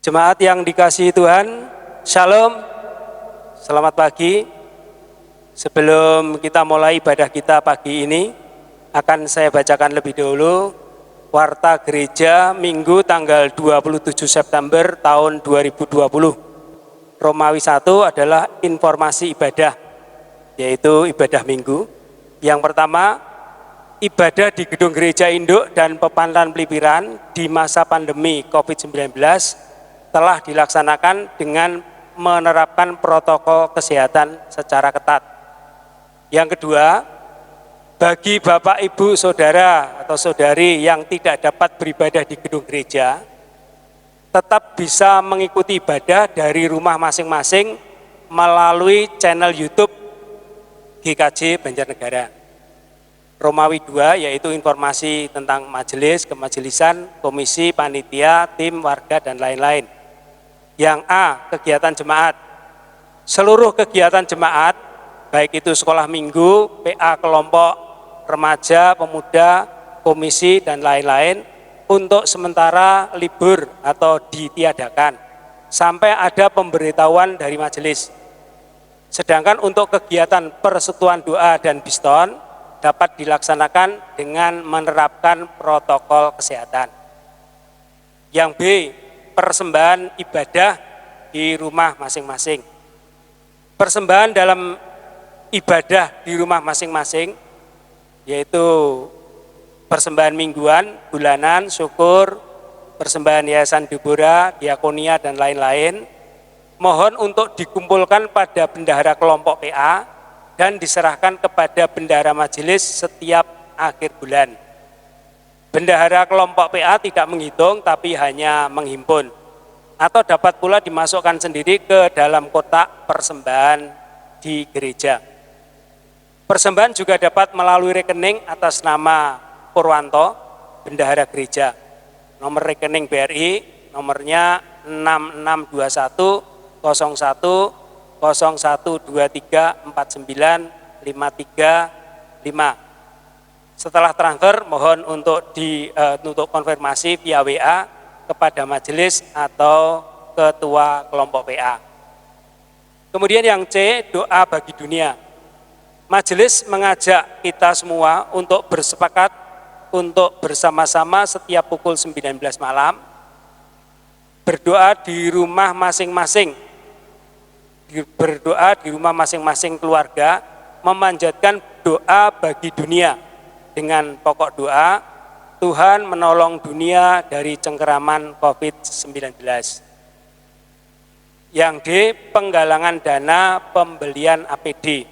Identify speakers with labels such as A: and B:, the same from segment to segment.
A: Jemaat yang dikasihi Tuhan, Shalom, selamat pagi. Sebelum kita mulai ibadah kita pagi ini, akan saya bacakan lebih dahulu Warta Gereja Minggu tanggal 27 September tahun 2020. Romawi 1 adalah informasi ibadah, yaitu ibadah minggu. Yang pertama, ibadah di gedung gereja induk dan Pepantan Pelipiran di masa pandemi COVID-19 telah dilaksanakan dengan menerapkan protokol kesehatan secara ketat. Yang kedua, bagi Bapak, Ibu, Saudara atau Saudari yang tidak dapat beribadah di gedung gereja, tetap bisa mengikuti ibadah dari rumah masing-masing melalui channel YouTube GKJ Banjarnegara. Romawi 2 yaitu informasi tentang majelis, kemajelisan, komisi, panitia, tim, warga, dan lain-lain. Yang A, kegiatan jemaat. Seluruh kegiatan jemaat, baik itu sekolah minggu, PA kelompok, remaja, pemuda, komisi, dan lain-lain, untuk sementara libur atau ditiadakan sampai ada pemberitahuan dari majelis. Sedangkan untuk kegiatan persekutuan doa dan biston dapat dilaksanakan dengan menerapkan protokol kesehatan. Yang B, persembahan ibadah di rumah masing-masing. Persembahan dalam ibadah di rumah masing-masing yaitu persembahan mingguan, bulanan, syukur, persembahan yayasan Deborah, diakonia, dan lain-lain, mohon untuk dikumpulkan pada bendahara kelompok PA dan diserahkan kepada bendahara majelis setiap akhir bulan. Bendahara kelompok PA tidak menghitung tapi hanya menghimpun, atau dapat pula dimasukkan sendiri ke dalam kotak persembahan di gereja. Persembahan juga dapat melalui rekening atas nama Purwanto, bendahara gereja. Nomor rekening BRI nomornya 6621 01 0123 49 535. Setelah transfer, mohon untuk konfirmasi via WA kepada majelis atau ketua kelompok PA. Kemudian yang C, doa bagi dunia. Majelis mengajak kita semua untuk bersepakat untuk bersama-sama setiap pukul 19 malam berdoa di rumah masing-masing. Berdoa di rumah masing-masing keluarga, memanjatkan doa bagi dunia dengan pokok doa, Tuhan menolong dunia dari cengkeraman COVID-19. Yang D, penggalangan dana pembelian APD.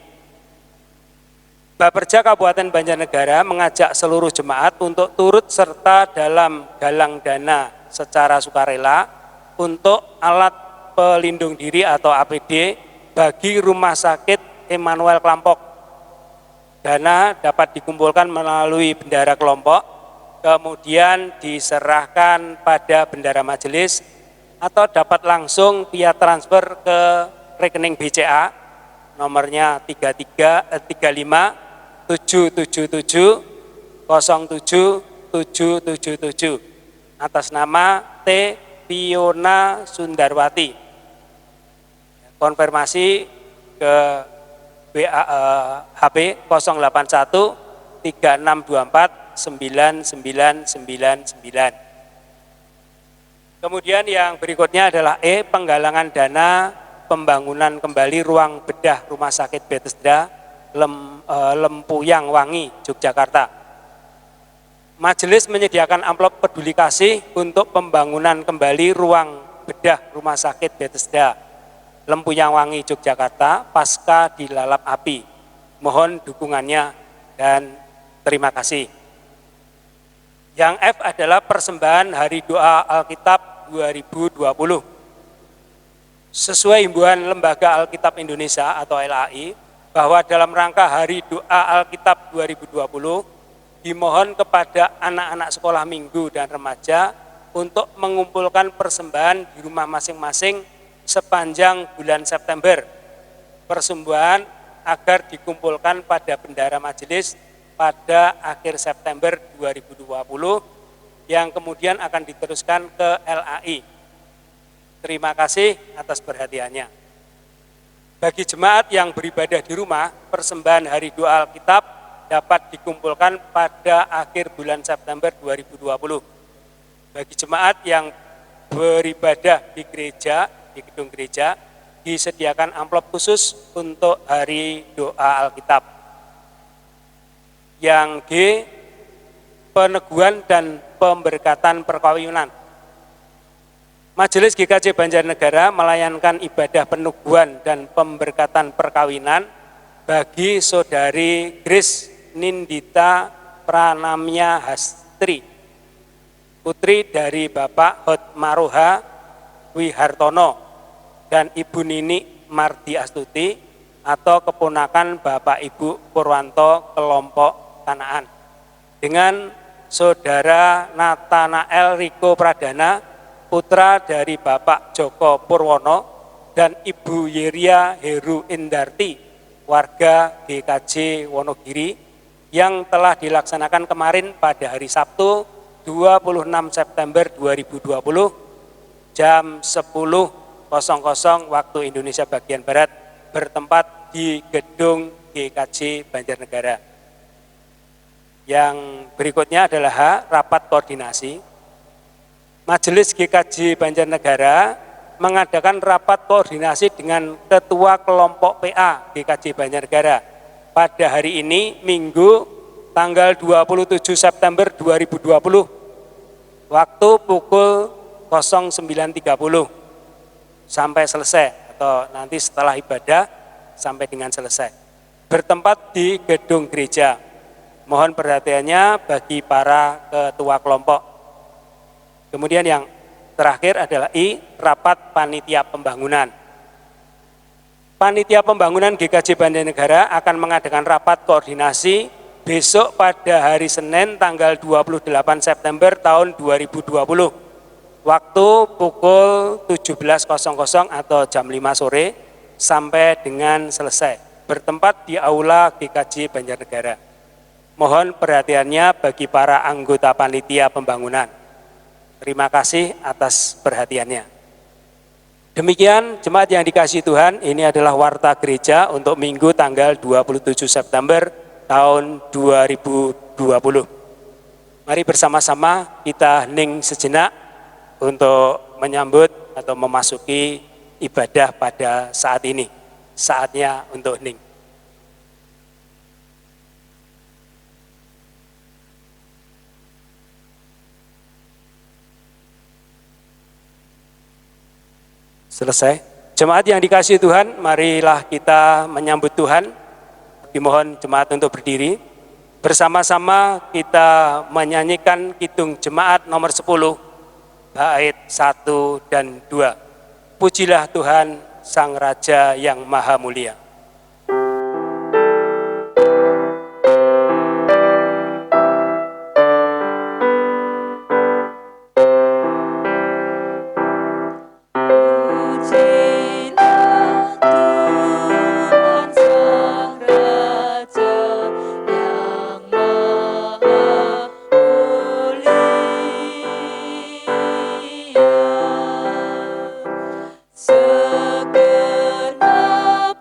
A: Bapperja Kabupaten Banjarnegara mengajak seluruh jemaat untuk turut serta dalam galang dana secara sukarela untuk alat pelindung diri atau APD bagi Rumah Sakit Immanuel Klampok. Dana dapat dikumpulkan melalui bendahara kelompok, kemudian diserahkan pada bendahara majelis, atau dapat langsung via transfer ke rekening BCA nomornya 35 777 07777 atas nama T. Fiona Sundarwati. Konfirmasi ke HP 081 3624 9999. Kemudian yang berikutnya adalah E, penggalangan dana pembangunan kembali ruang bedah Rumah Sakit Bethesda Lempuyang Wangi, Yogyakarta. Majelis menyediakan amplop peduli kasih untuk pembangunan kembali ruang bedah Rumah Sakit Bethesda Lempuyang Wangi, Yogyakarta pasca dilalap api. Mohon dukungannya dan terima kasih. Yang F adalah persembahan Hari Doa Alkitab 2020. Sesuai himbauan Lembaga Alkitab Indonesia atau LAI, bahwa dalam rangka Hari Doa Alkitab 2020, dimohon kepada anak-anak sekolah minggu dan remaja untuk mengumpulkan persembahan di rumah masing-masing sepanjang bulan September. Persembahan agar dikumpulkan pada bendahara majelis pada akhir September 2020 yang kemudian akan diteruskan ke LAI. Terima kasih atas perhatiannya. Bagi jemaat yang beribadah di rumah, persembahan hari doa Alkitab dapat dikumpulkan pada akhir bulan September 2020. Bagi jemaat yang beribadah di gereja, di gedung gereja, disediakan amplop khusus untuk hari doa Alkitab. Yang G, peneguhan dan pemberkatan perkawinan. Majelis GKJ Banjarnegara melayangkan ibadah peneguhan dan pemberkatan perkawinan bagi saudari Grace Nindita Pranamya Hastri, putri dari Bapak Hotmaroha Wihartono dan Ibu Nini Mardi Astuti atau keponakan Bapak Ibu Purwanto kelompok Kanaan, dengan saudara Nathanael Riko Pradana, putra dari Bapak Joko Purwono dan Ibu Yeria Heru Indarti, warga GKJ Wonogiri, yang telah dilaksanakan kemarin pada hari Sabtu 26 September 2020 jam 10.00 waktu Indonesia bagian Barat, bertempat di gedung GKJ Banjarnegara. Yang berikutnya adalah H, rapat koordinasi. Majelis GKJ Banjarnegara mengadakan rapat koordinasi dengan Ketua Kelompok PA GKJ Banjarnegara pada hari ini, Minggu, tanggal 27 September 2020, waktu pukul 09.30 sampai selesai, atau nanti setelah ibadah sampai dengan selesai. Bertempat di gedung gereja. Mohon perhatiannya bagi para ketua kelompok. Kemudian yang terakhir adalah I, rapat panitia pembangunan. Panitia pembangunan GKJ Banjarnegara akan mengadakan rapat koordinasi besok pada hari Senin tanggal 28 September tahun 2020. Waktu pukul 17.00 atau jam 5 sore sampai dengan selesai. Bertempat di Aula GKJ Banjarnegara. Mohon perhatiannya bagi para anggota panitia pembangunan. Terima kasih atas perhatiannya. Demikian jemaat yang dikasihi Tuhan, ini adalah warta gereja untuk Minggu tanggal 27 September tahun 2020. Mari bersama-sama kita hening sejenak untuk menyambut atau memasuki ibadah pada saat ini. Saatnya untuk hening. Selesai. Jemaat yang dikasihi Tuhan, marilah kita menyambut Tuhan. Dimohon jemaat untuk berdiri. Bersama-sama kita menyanyikan kidung jemaat nomor 10, bait 1 dan 2. Pujilah Tuhan, Sang Raja yang Maha Mulia.
B: Segenap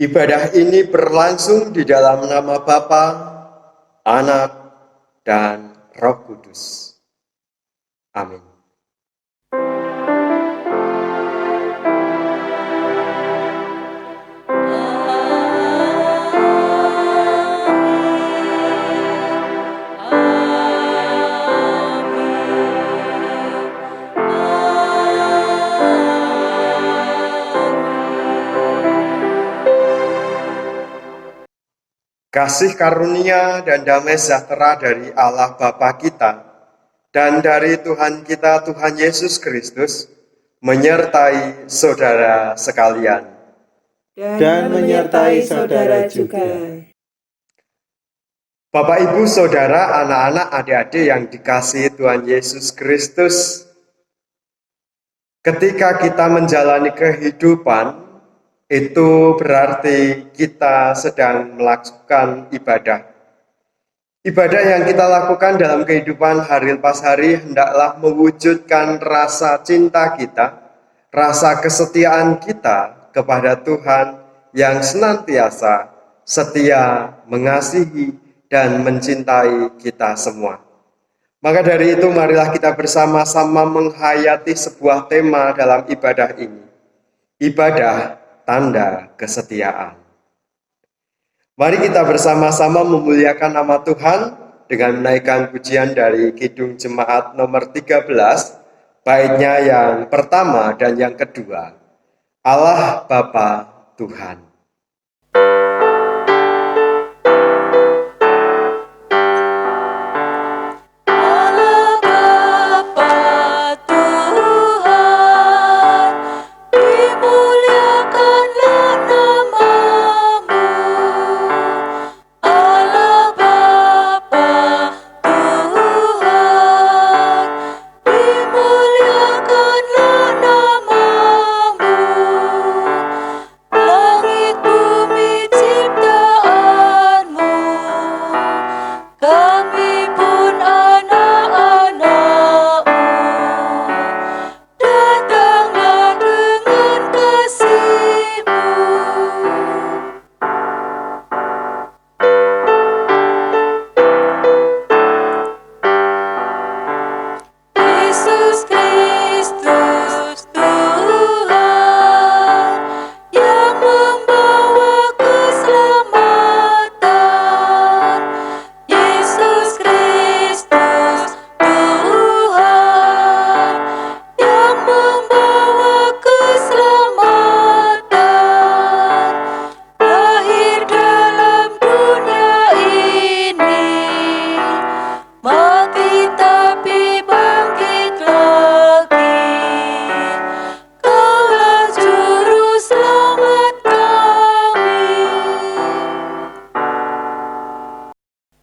B: Ibadah ini berlangsung di dalam nama Bapa, Anak, dan Roh Kudus. Amin. Kasih karunia dan damai sejahtera dari Allah Bapa kita dan dari Tuhan kita, Tuhan Yesus Kristus, menyertai saudara sekalian.
C: Dan menyertai saudara juga.
B: Bapak, Ibu, Saudara, anak-anak, adik-adik yang dikasihi Tuhan Yesus Kristus, ketika kita menjalani kehidupan, itu berarti kita sedang melakukan ibadah. Ibadah yang kita lakukan dalam kehidupan hari lepas hari hendaklah mewujudkan rasa cinta kita, rasa kesetiaan kita kepada Tuhan yang senantiasa setia, mengasihi, dan mencintai kita semua. Maka dari itu marilah kita bersama-sama menghayati sebuah tema dalam ibadah ini. Ibadah tanda kesetiaan. Mari kita bersama-sama memuliakan nama Tuhan dengan menaikkan pujian dari Kidung Jemaat nomor 13, baitnya yang pertama dan yang kedua. Allah Bapa Tuhan.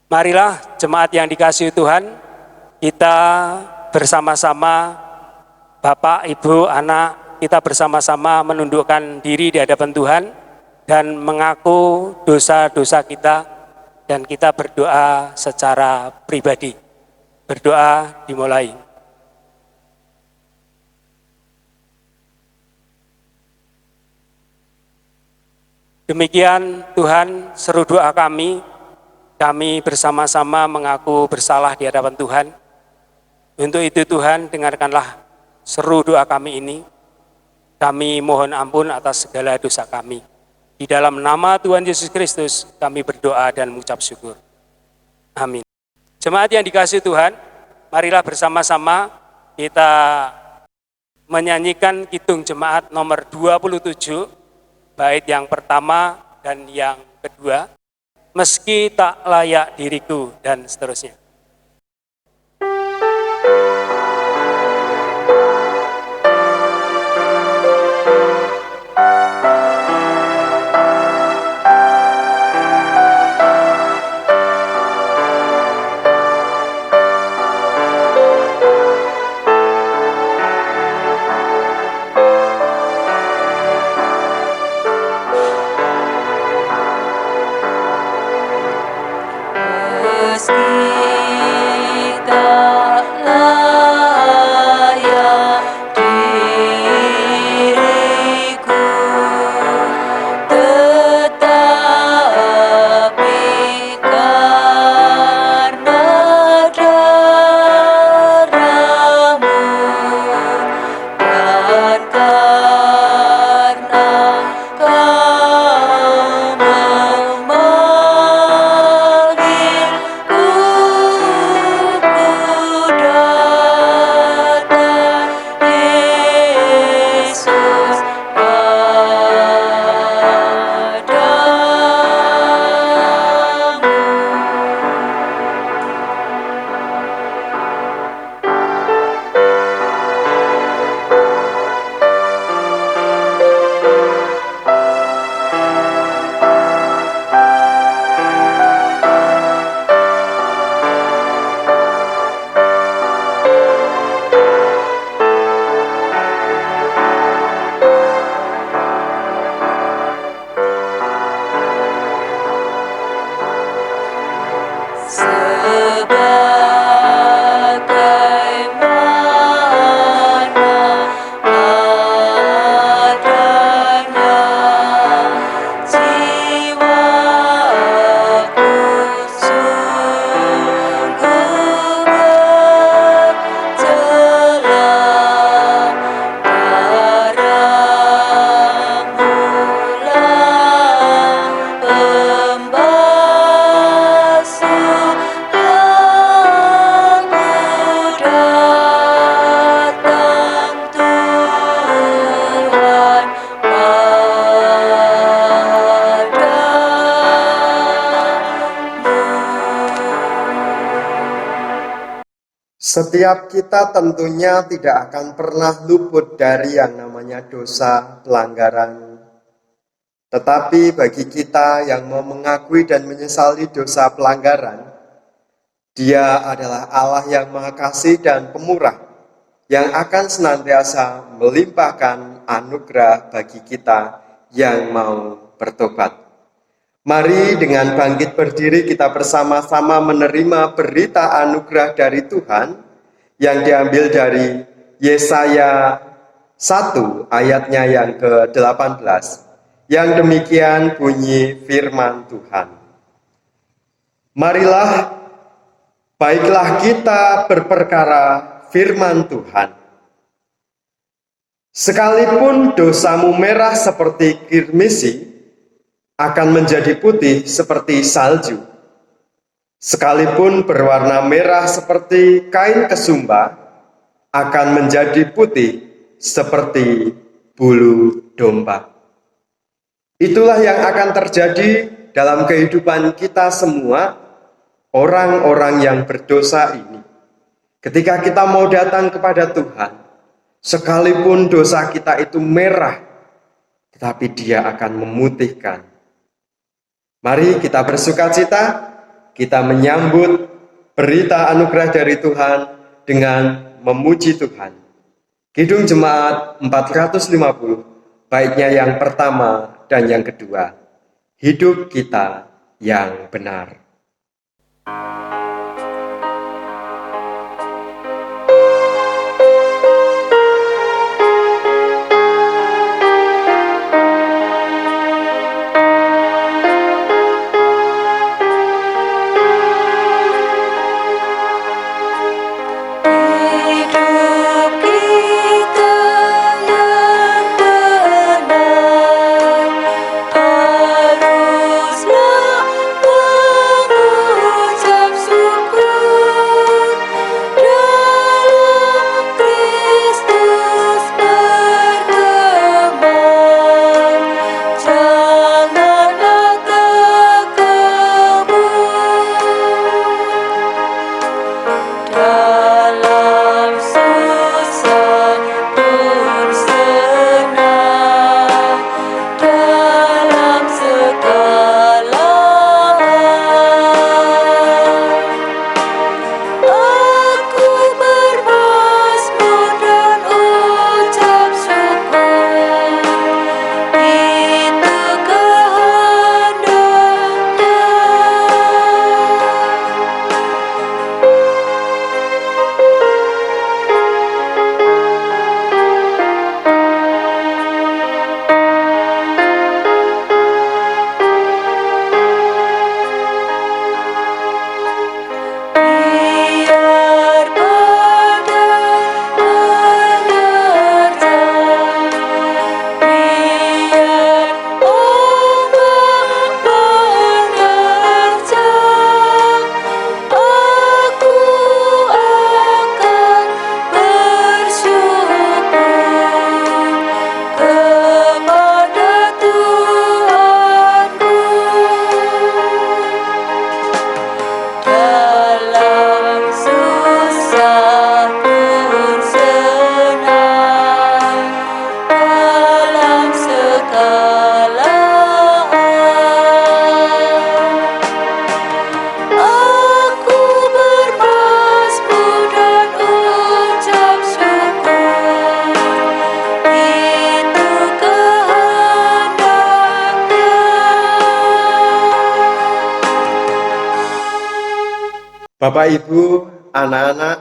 A: Marilah jemaat yang dikasihi Tuhan, kita bersama-sama, Bapak, Ibu, anak, kita bersama-sama menundukkan diri di hadapan Tuhan dan mengaku dosa-dosa kita, dan kita berdoa secara pribadi. Berdoa dimulai. Demikian Tuhan, seru doa kami bersama-sama mengaku bersalah di hadapan Tuhan. Untuk itu Tuhan, dengarkanlah seru doa kami ini. Kami mohon ampun atas segala dosa kami. Di dalam nama Tuhan Yesus Kristus kami berdoa dan mengucap syukur. Amin. Jemaat yang dikasihi Tuhan, marilah bersama-sama kita menyanyikan Kidung Jemaat nomor 27, bait yang pertama dan yang kedua. Meski tak layak diriku, dan seterusnya.
D: Meski
B: Setiap kita tentunya tidak akan pernah luput dari yang namanya dosa, pelanggaran. Tetapi bagi kita yang mau mengakui dan menyesali dosa pelanggaran, Dia adalah Allah yang Maha Kasih dan Pemurah, yang akan senantiasa melimpahkan anugerah bagi kita yang mau bertobat. Mari dengan bangkit berdiri kita bersama-sama menerima berita anugerah dari Tuhan yang diambil dari Yesaya 1 ayatnya yang ke-18. Yang demikian bunyi firman Tuhan. Marilah, baiklah kita berperkara firman Tuhan. Sekalipun dosamu merah seperti kirmisi, akan menjadi putih seperti salju. Sekalipun berwarna merah seperti kain kesumba, akan menjadi putih seperti bulu domba. Itulah yang akan terjadi dalam kehidupan kita semua, orang-orang yang berdosa ini. Ketika kita mau datang kepada Tuhan, sekalipun dosa kita itu merah, tetapi Dia akan memutihkan. Mari kita bersukacita, kita menyambut berita anugerah dari Tuhan dengan memuji Tuhan. Kidung Jemaat 450, baiknya yang pertama dan yang kedua. Hidup kita yang benar. Bapak, Ibu, anak-anak,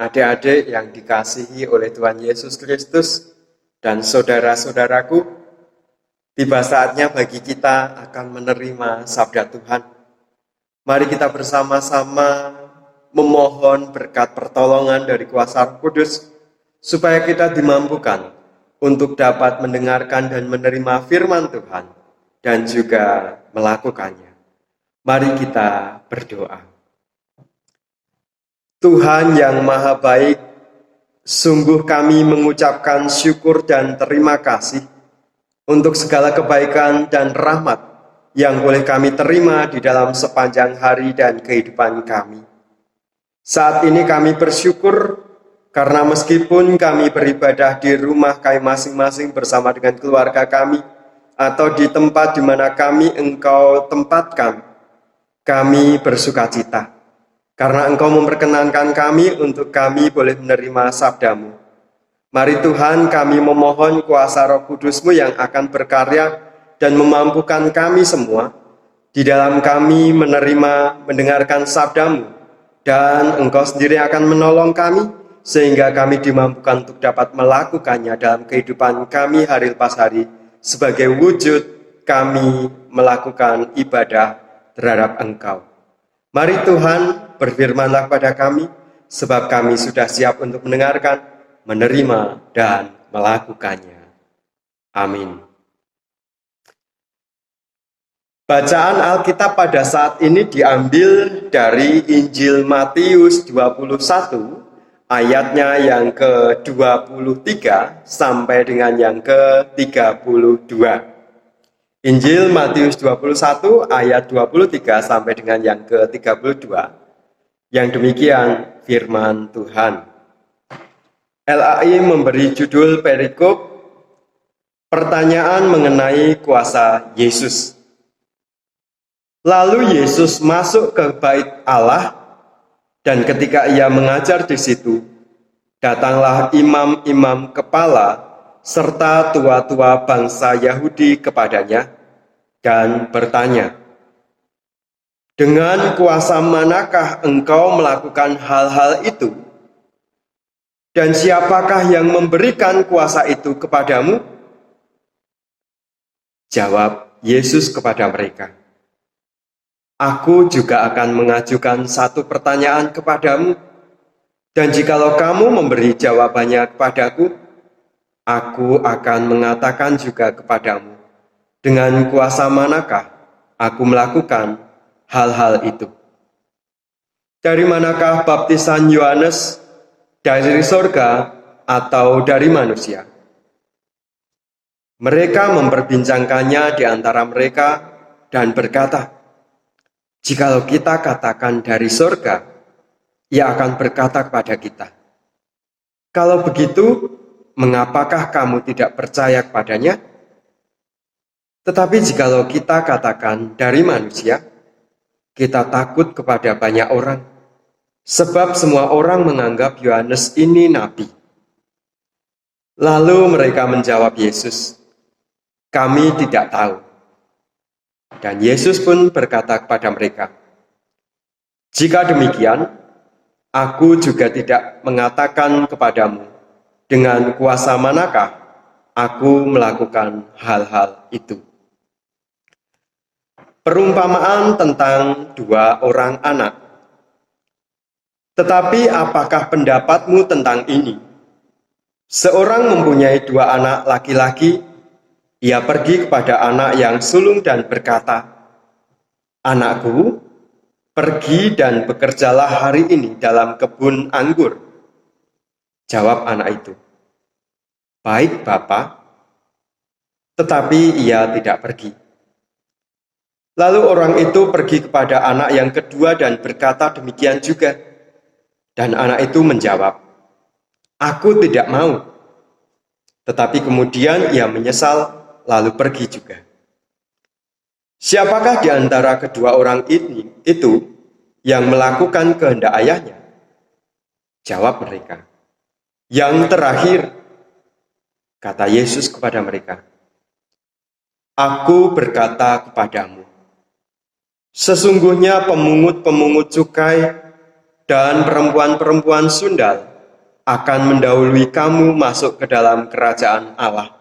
B: adik-adik yang dikasihi oleh Tuhan Yesus Kristus dan saudara-saudaraku, tiba saatnya bagi kita akan menerima sabda Tuhan. Mari kita bersama-sama memohon berkat pertolongan dari kuasa Roh Kudus, supaya kita dimampukan untuk dapat mendengarkan dan menerima firman Tuhan dan juga melakukannya. Mari kita berdoa. Tuhan yang Maha Baik, sungguh kami mengucapkan syukur dan terima kasih untuk segala kebaikan dan rahmat yang boleh kami terima di dalam sepanjang hari dan kehidupan kami. Saat ini kami bersyukur karena meskipun kami beribadah di rumah kami masing-masing bersama dengan keluarga kami, atau di tempat di mana Engkau tempatkan, kami bersuka cita. Karena Engkau memperkenankan kami untuk kami boleh menerima sabda-Mu. Mari Tuhan, kami memohon kuasa Roh Kudus-Mu yang akan berkarya dan memampukan kami semua di dalam kami mendengarkan sabda-Mu, dan Engkau sendiri akan menolong kami sehingga kami dimampukan untuk dapat melakukannya dalam kehidupan kami hari lepas hari sebagai wujud kami melakukan ibadah terhadap Engkau. Mari Tuhan, berfirmanlah kepada kami, sebab kami sudah siap untuk mendengarkan, menerima, dan melakukannya. Amin. Bacaan Alkitab pada saat ini diambil dari Injil Matius 21, ayatnya yang ke-23 sampai dengan yang ke-32. Injil Matius 21 ayat 23 sampai dengan yang ke-32. Yang demikian firman Tuhan. LAI memberi judul perikop Pertanyaan mengenai kuasa Yesus. Lalu Yesus masuk ke bait Allah, dan ketika ia mengajar di situ, datanglah imam-imam kepala serta tua-tua bangsa Yahudi kepadanya dan bertanya, "Dengan kuasa manakah engkau melakukan hal-hal itu? Dan siapakah yang memberikan kuasa itu kepadamu?" Jawab Yesus kepada mereka, "Aku juga akan mengajukan satu pertanyaan kepadamu, dan jikalau kamu memberi jawabannya kepadaku, aku akan mengatakan juga kepadamu, dengan kuasa manakah aku melakukan hal-hal itu. Dari manakah baptisan Yohanes? Dari sorga atau dari manusia?" Mereka memperbincangkannya di antara mereka dan berkata, "Jikalau kita katakan dari sorga, ia akan berkata kepada kita, 'Kalau begitu, mengapakah kamu tidak percaya kepadanya?' Tetapi jikalau kita katakan dari manusia, kita takut kepada banyak orang, sebab semua orang menganggap Yohanes ini nabi." Lalu mereka menjawab Yesus, "Kami tidak tahu." Dan Yesus pun berkata kepada mereka, "Jika demikian, aku juga tidak mengatakan kepadamu dengan kuasa manakah aku melakukan hal-hal itu." Perumpamaan tentang dua orang anak. Tetapi apakah pendapatmu tentang ini? Seorang mempunyai dua anak laki-laki. Ia pergi kepada anak yang sulung dan berkata, "Anakku, pergi dan bekerjalah hari ini dalam kebun anggur." Jawab anak itu, "Baik, Bapa." Tetapi ia tidak pergi. Lalu orang itu pergi kepada anak yang kedua dan berkata demikian juga. Dan anak itu menjawab, "Aku tidak mau." Tetapi kemudian ia menyesal, lalu pergi juga. Siapakah di antara kedua orang itu yang melakukan kehendak ayahnya? Jawab mereka, "Yang terakhir." Kata Yesus kepada mereka, "Aku berkata kepadamu, sesungguhnya pemungut-pemungut cukai dan perempuan-perempuan sundal akan mendahului kamu masuk ke dalam kerajaan Allah.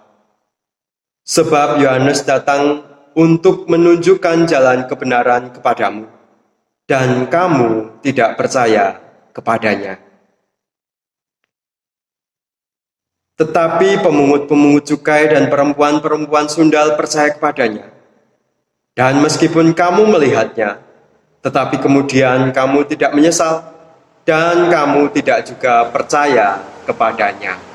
B: Sebab Yohanes datang untuk menunjukkan jalan kebenaran kepadamu, dan kamu tidak percaya kepadanya. Tetapi pemungut-pemungut cukai dan perempuan-perempuan sundal percaya kepadanya. Dan meskipun kamu melihatnya, tetapi kemudian kamu tidak menyesal, dan kamu tidak juga percaya kepadanya."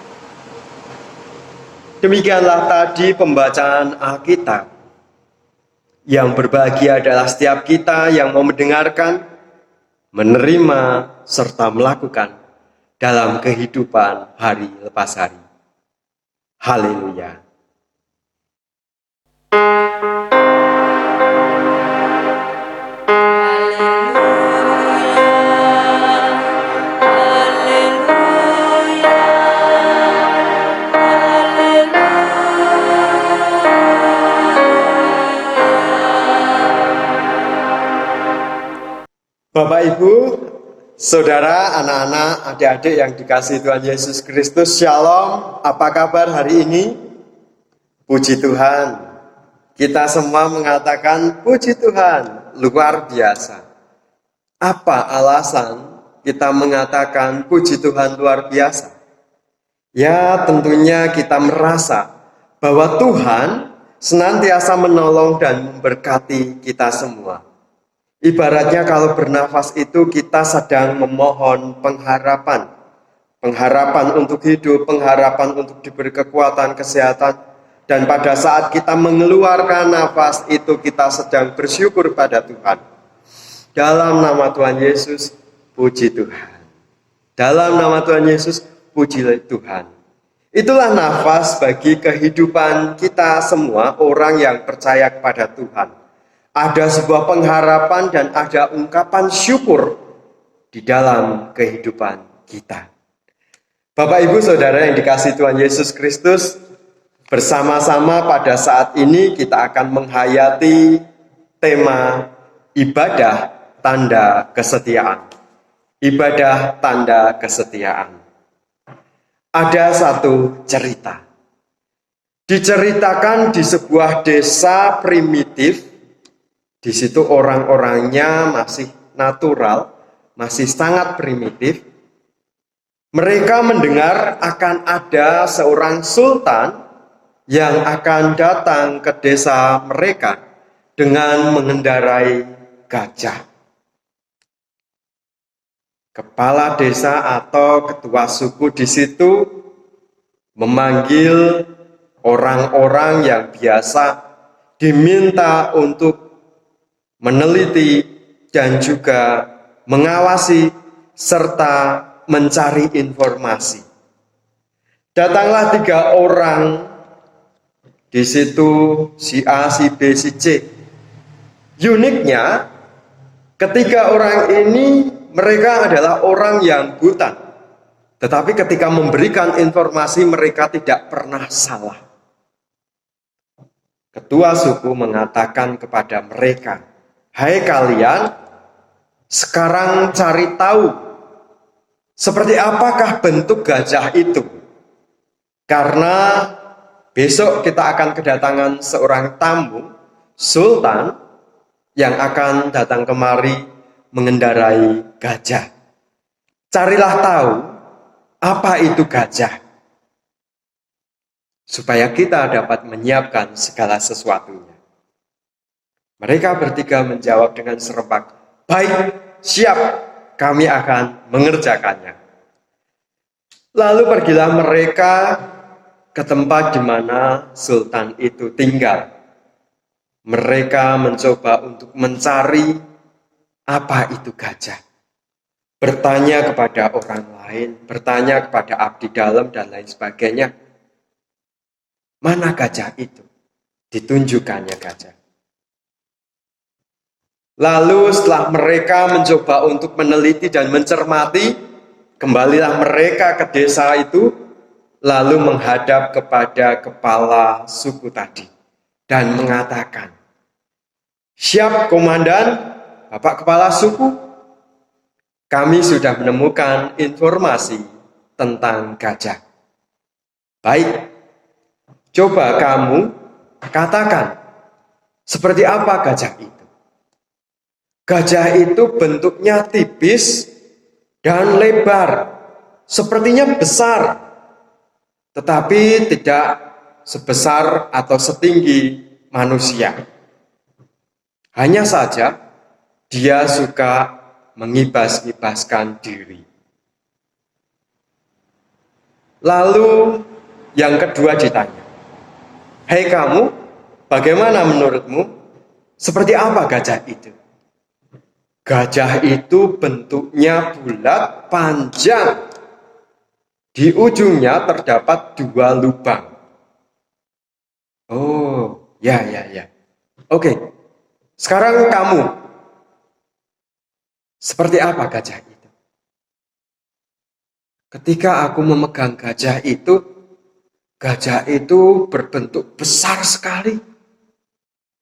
B: Demikianlah tadi pembacaan Alkitab. Yang berbahagia adalah setiap kita yang mau mendengarkan, menerima, serta melakukan dalam kehidupan hari lepas hari. Haleluya. Bapak Ibu, Saudara, anak-anak, adik-adik yang dikasihi Tuhan Yesus Kristus, Shalom. Apa kabar hari ini? Puji Tuhan. Kita semua mengatakan puji Tuhan, luar biasa. Apa alasan kita mengatakan puji Tuhan luar biasa? Ya, tentunya kita merasa bahwa Tuhan senantiasa menolong dan memberkati kita semua. Ibaratnya kalau bernafas itu kita sedang memohon pengharapan. Pengharapan untuk hidup, pengharapan untuk diberi kekuatan, kesehatan. Dan pada saat kita mengeluarkan nafas itu kita sedang bersyukur pada Tuhan. Dalam nama Tuhan Yesus, puji Tuhan. Dalam nama Tuhan Yesus, puji Tuhan. Itulah nafas bagi kehidupan kita semua, orang yang percaya kepada Tuhan. Ada sebuah pengharapan dan ada ungkapan syukur di dalam kehidupan kita. Bapak, Ibu, Saudara yang dikasihi Tuhan Yesus Kristus, bersama-sama pada saat ini kita akan menghayati tema ibadah tanda kesetiaan. Ibadah tanda kesetiaan. Ada satu cerita. Diceritakan di sebuah desa primitif. Di situ orang-orangnya masih natural, masih sangat primitif. Mereka mendengar akan ada seorang sultan yang akan datang ke desa mereka dengan mengendarai gajah. Kepala desa atau ketua suku di situ memanggil orang-orang yang biasa diminta untuk meneliti dan juga mengawasi serta mencari informasi. Datanglah 3 orang di situ, si A, si B, si C. Uniknya, ketiga orang ini mereka adalah orang yang buta. Tetapi ketika memberikan informasi mereka tidak pernah salah. Ketua suku mengatakan kepada mereka, "Hai kalian, sekarang cari tahu seperti apakah bentuk gajah itu. Karena besok kita akan kedatangan seorang tamu, sultan, yang akan datang kemari mengendarai gajah. Carilah tahu apa itu gajah, supaya kita dapat menyiapkan segala sesuatunya." Mereka bertiga menjawab dengan serempak, "Baik, siap, kami akan mengerjakannya." Lalu pergilah mereka ke tempat di mana sultan itu tinggal. Mereka mencoba untuk mencari apa itu gajah. Bertanya kepada orang lain, bertanya kepada abdi dalam dan lain sebagainya. Mana gajah itu? Ditunjukkannya gajah. Lalu setelah mereka mencoba untuk meneliti dan mencermati, kembalilah mereka ke desa itu, lalu menghadap kepada kepala suku tadi dan mengatakan, "Siap komandan, Bapak kepala suku, kami sudah menemukan informasi tentang gajah. Baik, coba kamu katakan, seperti apa gajah itu?" Gajah itu bentuknya tipis dan lebar, sepertinya besar, tetapi tidak sebesar atau setinggi manusia. Hanya saja dia suka mengibas-ibaskan diri. Lalu yang kedua ditanya, "Hei kamu, bagaimana menurutmu? Seperti apa gajah itu?" Gajah itu bentuknya bulat, panjang. Di ujungnya terdapat 2 lubang. Oh, ya. Oke, sekarang kamu, seperti apa gajah itu? Ketika aku memegang gajah itu berbentuk besar sekali.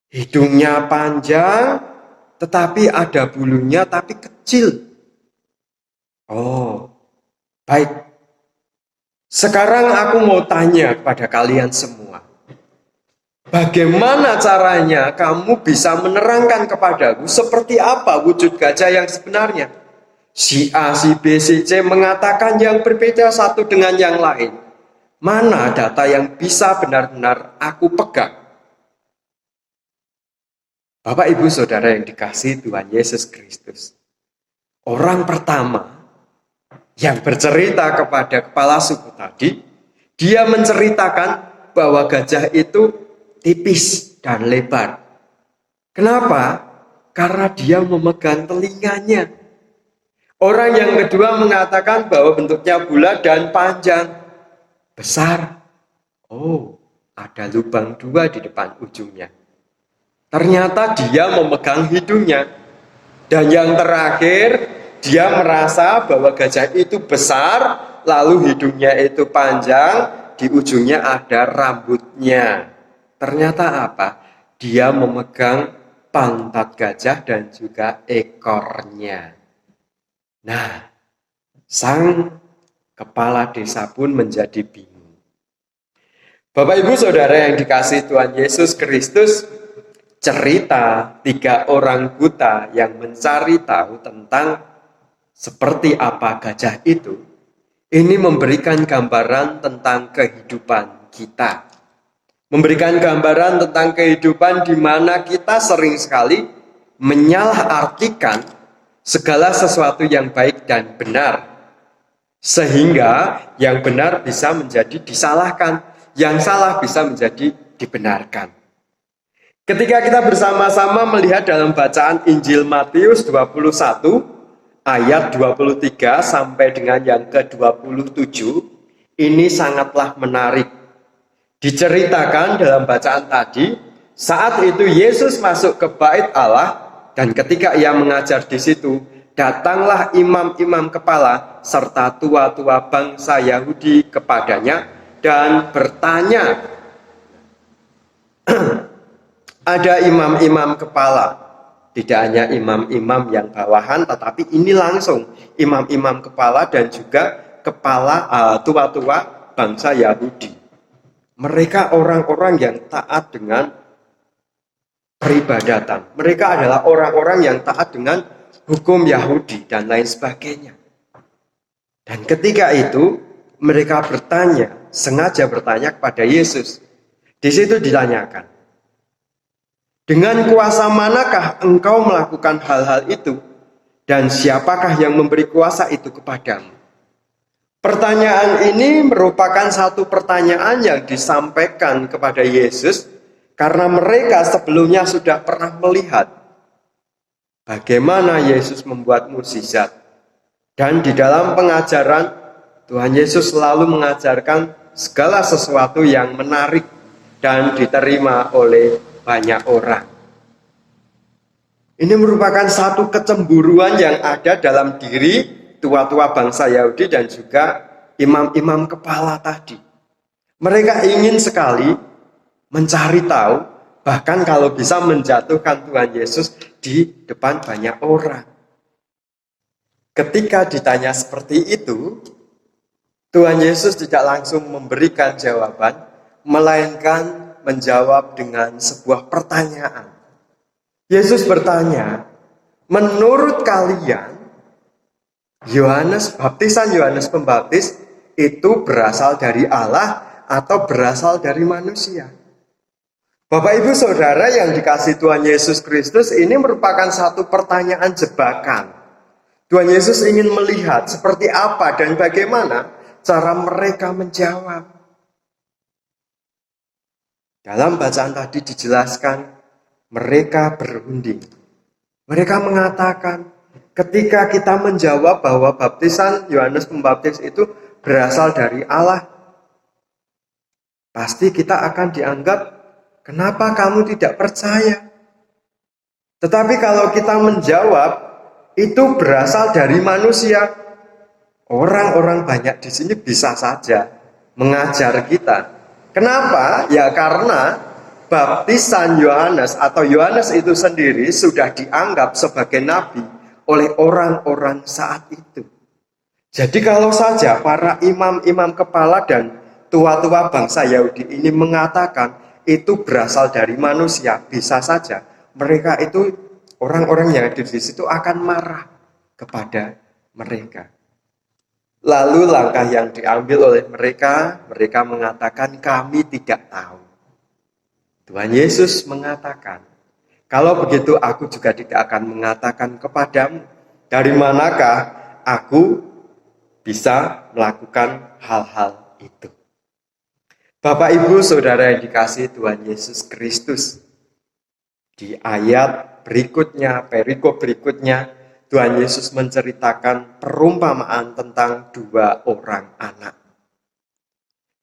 B: Hidungnya panjang, tetapi ada bulunya tapi kecil. Oh, baik. Sekarang aku mau tanya kepada kalian semua. Bagaimana caranya kamu bisa menerangkan kepadaku seperti apa wujud gajah yang sebenarnya? Si A, si B, si C mengatakan yang berbeda satu dengan yang lain. Mana data yang bisa benar-benar aku pegang? Bapak, Ibu, Saudara yang dikasihi Tuhan Yesus Kristus. Orang pertama yang bercerita kepada kepala suku tadi, dia menceritakan bahwa gajah itu tipis dan lebar. Kenapa? Karena dia memegang telinganya. Orang yang kedua mengatakan bahwa bentuknya bulat dan panjang, besar. Oh, ada lubang 2 di depan ujungnya. Ternyata dia memegang hidungnya. Dan yang terakhir, dia merasa bahwa gajah itu besar, lalu hidungnya itu panjang, di ujungnya ada rambutnya. Ternyata apa? Dia memegang pantat gajah dan juga ekornya. Nah, sang kepala desa pun menjadi bingung. Bapak, Ibu, Saudara yang dikasihi Tuhan Yesus Kristus, cerita 3 orang buta yang mencari tahu tentang seperti apa gajah itu, ini memberikan gambaran tentang kehidupan kita. Memberikan gambaran tentang kehidupan di mana kita sering sekali menyalahartikan segala sesuatu yang baik dan benar. Sehingga yang benar bisa menjadi disalahkan, yang salah bisa menjadi dibenarkan. Ketika kita bersama-sama melihat dalam bacaan Injil Matius 21 ayat 23 sampai dengan yang ke-27, ini sangatlah menarik. Diceritakan dalam bacaan tadi, saat itu Yesus masuk ke bait Allah dan ketika ia mengajar di situ, datanglah imam-imam kepala serta tua-tua bangsa Yahudi kepadanya dan bertanya. Ada imam-imam kepala, tidak hanya imam-imam yang bawahan, tetapi ini langsung imam-imam kepala dan juga kepala tua-tua bangsa Yahudi. Mereka orang-orang yang taat dengan peribadatan. Mereka adalah orang-orang yang taat dengan hukum Yahudi dan lain sebagainya. Dan ketika itu mereka bertanya, sengaja bertanya kepada Yesus. Di situ ditanyakan, dengan kuasa manakah engkau melakukan hal-hal itu? Dan siapakah yang memberi kuasa itu kepadamu? Pertanyaan ini merupakan satu pertanyaan yang disampaikan kepada Yesus karena mereka sebelumnya sudah pernah melihat bagaimana Yesus membuat mukjizat. Dan di dalam pengajaran, Tuhan Yesus selalu mengajarkan segala sesuatu yang menarik dan diterima oleh banyak orang. Ini merupakan satu kecemburuan yang ada dalam diri tua-tua bangsa Yahudi dan juga imam-imam kepala tadi. Mereka ingin sekali mencari tahu, bahkan kalau bisa menjatuhkan Tuhan Yesus di depan banyak orang. Ketika ditanya seperti itu, Tuhan Yesus tidak langsung memberikan jawaban, melainkan menjawab dengan sebuah pertanyaan. Yesus bertanya, menurut kalian, baptisan Yohanes Pembaptis itu berasal dari Allah atau berasal dari manusia? Bapak, Ibu, Saudara yang dikasihi Tuhan Yesus Kristus, ini merupakan satu pertanyaan jebakan. Tuhan Yesus ingin melihat seperti apa dan bagaimana cara mereka menjawab. Dalam bacaan tadi dijelaskan, mereka berunding. Mereka mengatakan, Ketika kita menjawab bahwa baptisan Yohanes Pembaptis itu berasal dari Allah, pasti kita akan dianggap, kenapa kamu tidak percaya? Tetapi kalau kita menjawab, itu berasal dari manusia, orang-orang banyak di sini bisa saja mengajar kita. Kenapa? Ya karena baptisan Yohanes atau Yohanes itu sendiri sudah dianggap sebagai nabi oleh orang-orang saat itu. Jadi kalau saja para imam-imam kepala dan tua-tua bangsa Yahudi ini mengatakan itu berasal dari manusia, bisa saja mereka itu, orang-orang yang ada di situ akan marah kepada mereka. Lalu langkah yang diambil oleh mereka mengatakan kami tidak tahu. Tuhan Yesus mengatakan, kalau begitu aku juga tidak akan mengatakan kepadamu, dari manakah aku bisa melakukan hal-hal itu. Bapak, Ibu, Saudara yang dikasihi Tuhan Yesus Kristus, di ayat berikutnya, perikop berikutnya, Tuhan Yesus menceritakan perumpamaan tentang 2 orang anak.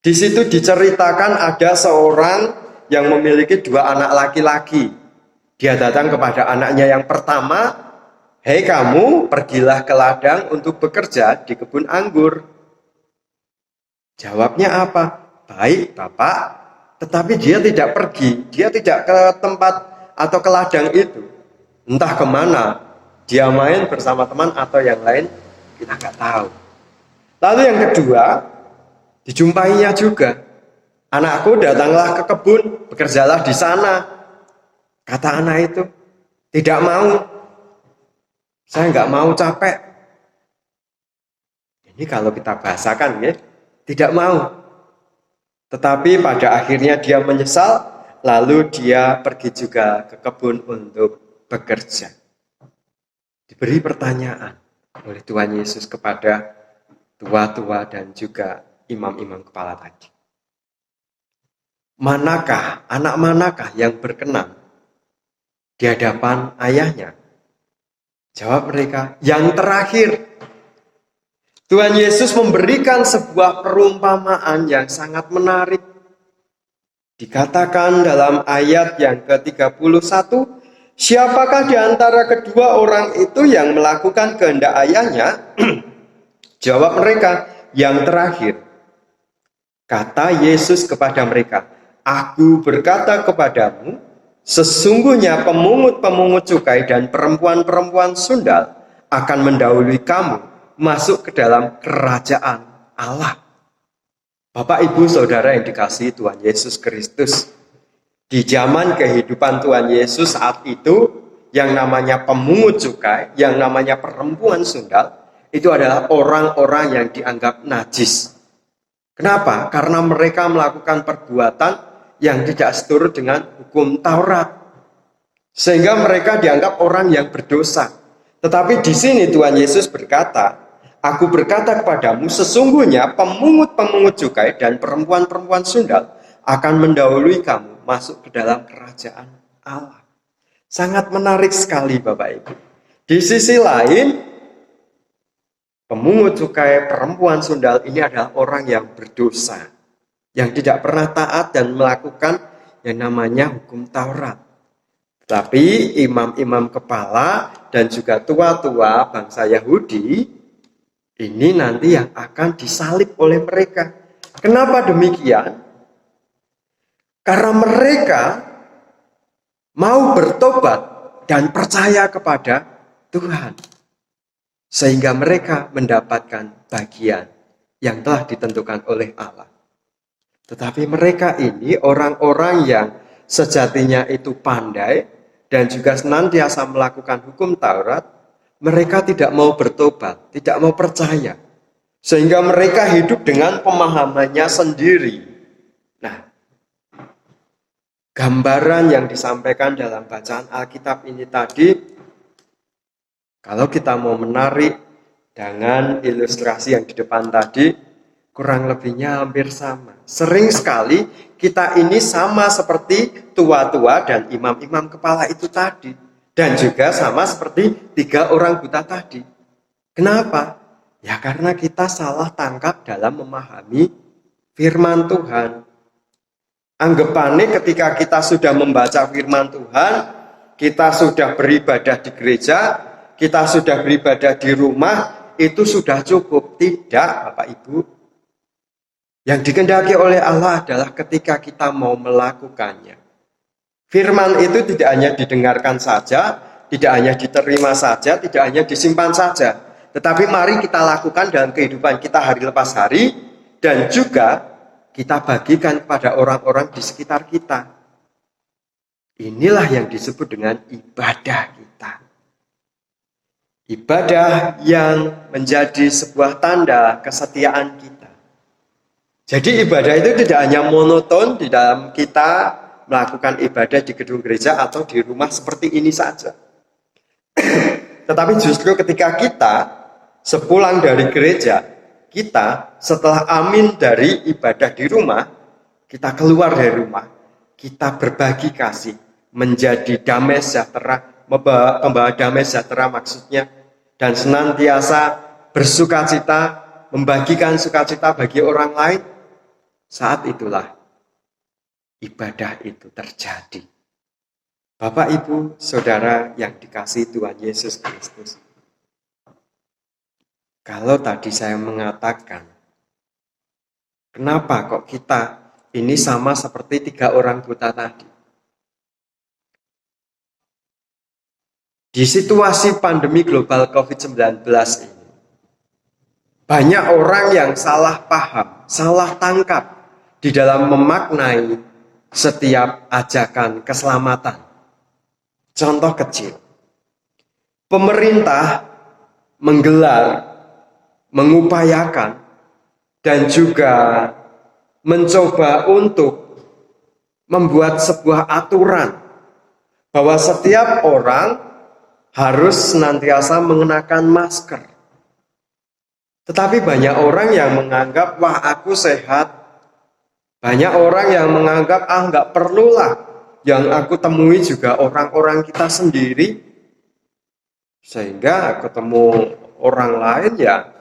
B: Di situ diceritakan ada seorang yang memiliki 2 anak laki-laki. Dia datang kepada anaknya yang pertama, "Hei kamu, pergilah ke ladang untuk bekerja di kebun anggur." Jawabnya apa? "Baik, Bapak." Tetapi dia tidak pergi, dia tidak ke tempat atau ke ladang itu. Entah kemana, dia main bersama teman atau yang lain, kita nggak tahu. Lalu yang kedua, dijumpainya juga. "Anakku, datanglah ke kebun, bekerjalah di sana." Kata anak itu, "Tidak mau. Saya nggak mau, capek." Ini kalau kita bahasakan ya, tidak mau. Tetapi pada akhirnya dia menyesal, lalu dia pergi juga ke kebun untuk bekerja. Diberi pertanyaan oleh Tuhan Yesus kepada tua-tua dan juga imam-imam kepala tadi. Anak manakah yang berkenan di hadapan ayahnya? Jawab mereka, "Yang terakhir." Tuhan Yesus memberikan sebuah perumpamaan yang sangat menarik. Dikatakan dalam ayat yang ke-31, "Siapakah di antara kedua orang itu yang melakukan kehendak ayahnya?" Jawab mereka, "Yang terakhir." Kata Yesus kepada mereka, "Aku berkata kepadamu, sesungguhnya pemungut-pemungut cukai dan perempuan-perempuan sundal akan mendahului kamu masuk ke dalam kerajaan Allah." Bapak, Ibu, Saudara yang dikasihi Tuhan Yesus Kristus, di zaman kehidupan Tuhan Yesus saat itu, yang namanya pemungut cukai, yang namanya perempuan sundal, itu adalah orang-orang yang dianggap najis. Kenapa? Karena mereka melakukan perbuatan yang tidak seturut dengan hukum Taurat, sehingga mereka dianggap orang yang berdosa. Tetapi di sini Tuhan Yesus berkata, "Aku berkata kepadamu, sesungguhnya pemungut-pemungut cukai dan perempuan-perempuan sundal akan mendahului kamu masuk ke dalam kerajaan Allah." Sangat menarik sekali, Bapak Ibu. Di sisi lain, pemungut cukai, perempuan sundal ini adalah orang yang berdosa, yang tidak pernah taat dan melakukan yang namanya hukum Taurat. Tapi imam-imam kepala dan juga tua-tua bangsa Yahudi ini nanti yang akan disalib oleh mereka. Kenapa demikian? Karena mereka mau bertobat dan percaya kepada Tuhan, sehingga mereka mendapatkan bagian yang telah ditentukan oleh Allah. Tetapi mereka ini orang-orang yang sejatinya itu pandai dan juga senantiasa melakukan hukum Taurat, mereka tidak mau bertobat, tidak mau percaya. Sehingga mereka hidup dengan pemahamannya sendiri. Nah, gambaran yang disampaikan dalam bacaan Alkitab ini tadi, kalau kita mau menarik dengan ilustrasi yang di depan tadi, kurang lebihnya hampir sama. Sering sekali kita ini sama seperti tua-tua dan imam-imam kepala itu tadi. Dan juga sama seperti 3 orang buta tadi. Kenapa? Ya karena kita salah tangkap dalam memahami firman Tuhan. Anggapannya ketika kita sudah membaca firman Tuhan, kita sudah beribadah di gereja, kita sudah beribadah di rumah, itu sudah cukup. Tidak, Bapak Ibu. Yang dikehendaki oleh Allah adalah ketika kita mau melakukannya. Firman itu tidak hanya didengarkan saja, tidak hanya diterima saja, tidak hanya disimpan saja. Tetapi mari kita lakukan dalam kehidupan kita hari lepas hari, dan juga kita bagikan kepada orang-orang di sekitar kita. Inilah yang disebut dengan ibadah kita. Ibadah yang menjadi sebuah tanda kesetiaan kita. Jadi ibadah itu tidak hanya monoton di dalam kita melakukan ibadah di gedung gereja atau di rumah seperti ini saja. Tetapi justru ketika kita sepulang dari gereja, kita setelah amin dari ibadah di rumah, kita keluar dari rumah, kita berbagi kasih, menjadi damai sejahtera, membawa damai sejahtera maksudnya, dan senantiasa bersukacita, membagikan sukacita bagi orang lain. Saat itulah ibadah itu terjadi. Bapak, Ibu, Saudara yang dikasihi Tuhan Yesus Kristus. Kalau tadi saya mengatakan, kenapa kok kita ini sama seperti 3 orang buta tadi? Di situasi pandemi global COVID-19 ini, banyak orang yang salah paham, salah tangkap di dalam memaknai setiap ajakan keselamatan. Contoh kecil, pemerintah menggelar, mengupayakan, dan juga mencoba untuk membuat sebuah aturan bahwa setiap orang harus senantiasa mengenakan masker. Tetapi banyak orang yang menganggap, wah aku sehat. Banyak orang yang menganggap, nggak perlulah. Yang aku temui juga orang-orang kita sendiri. Sehingga ketemu orang lain ya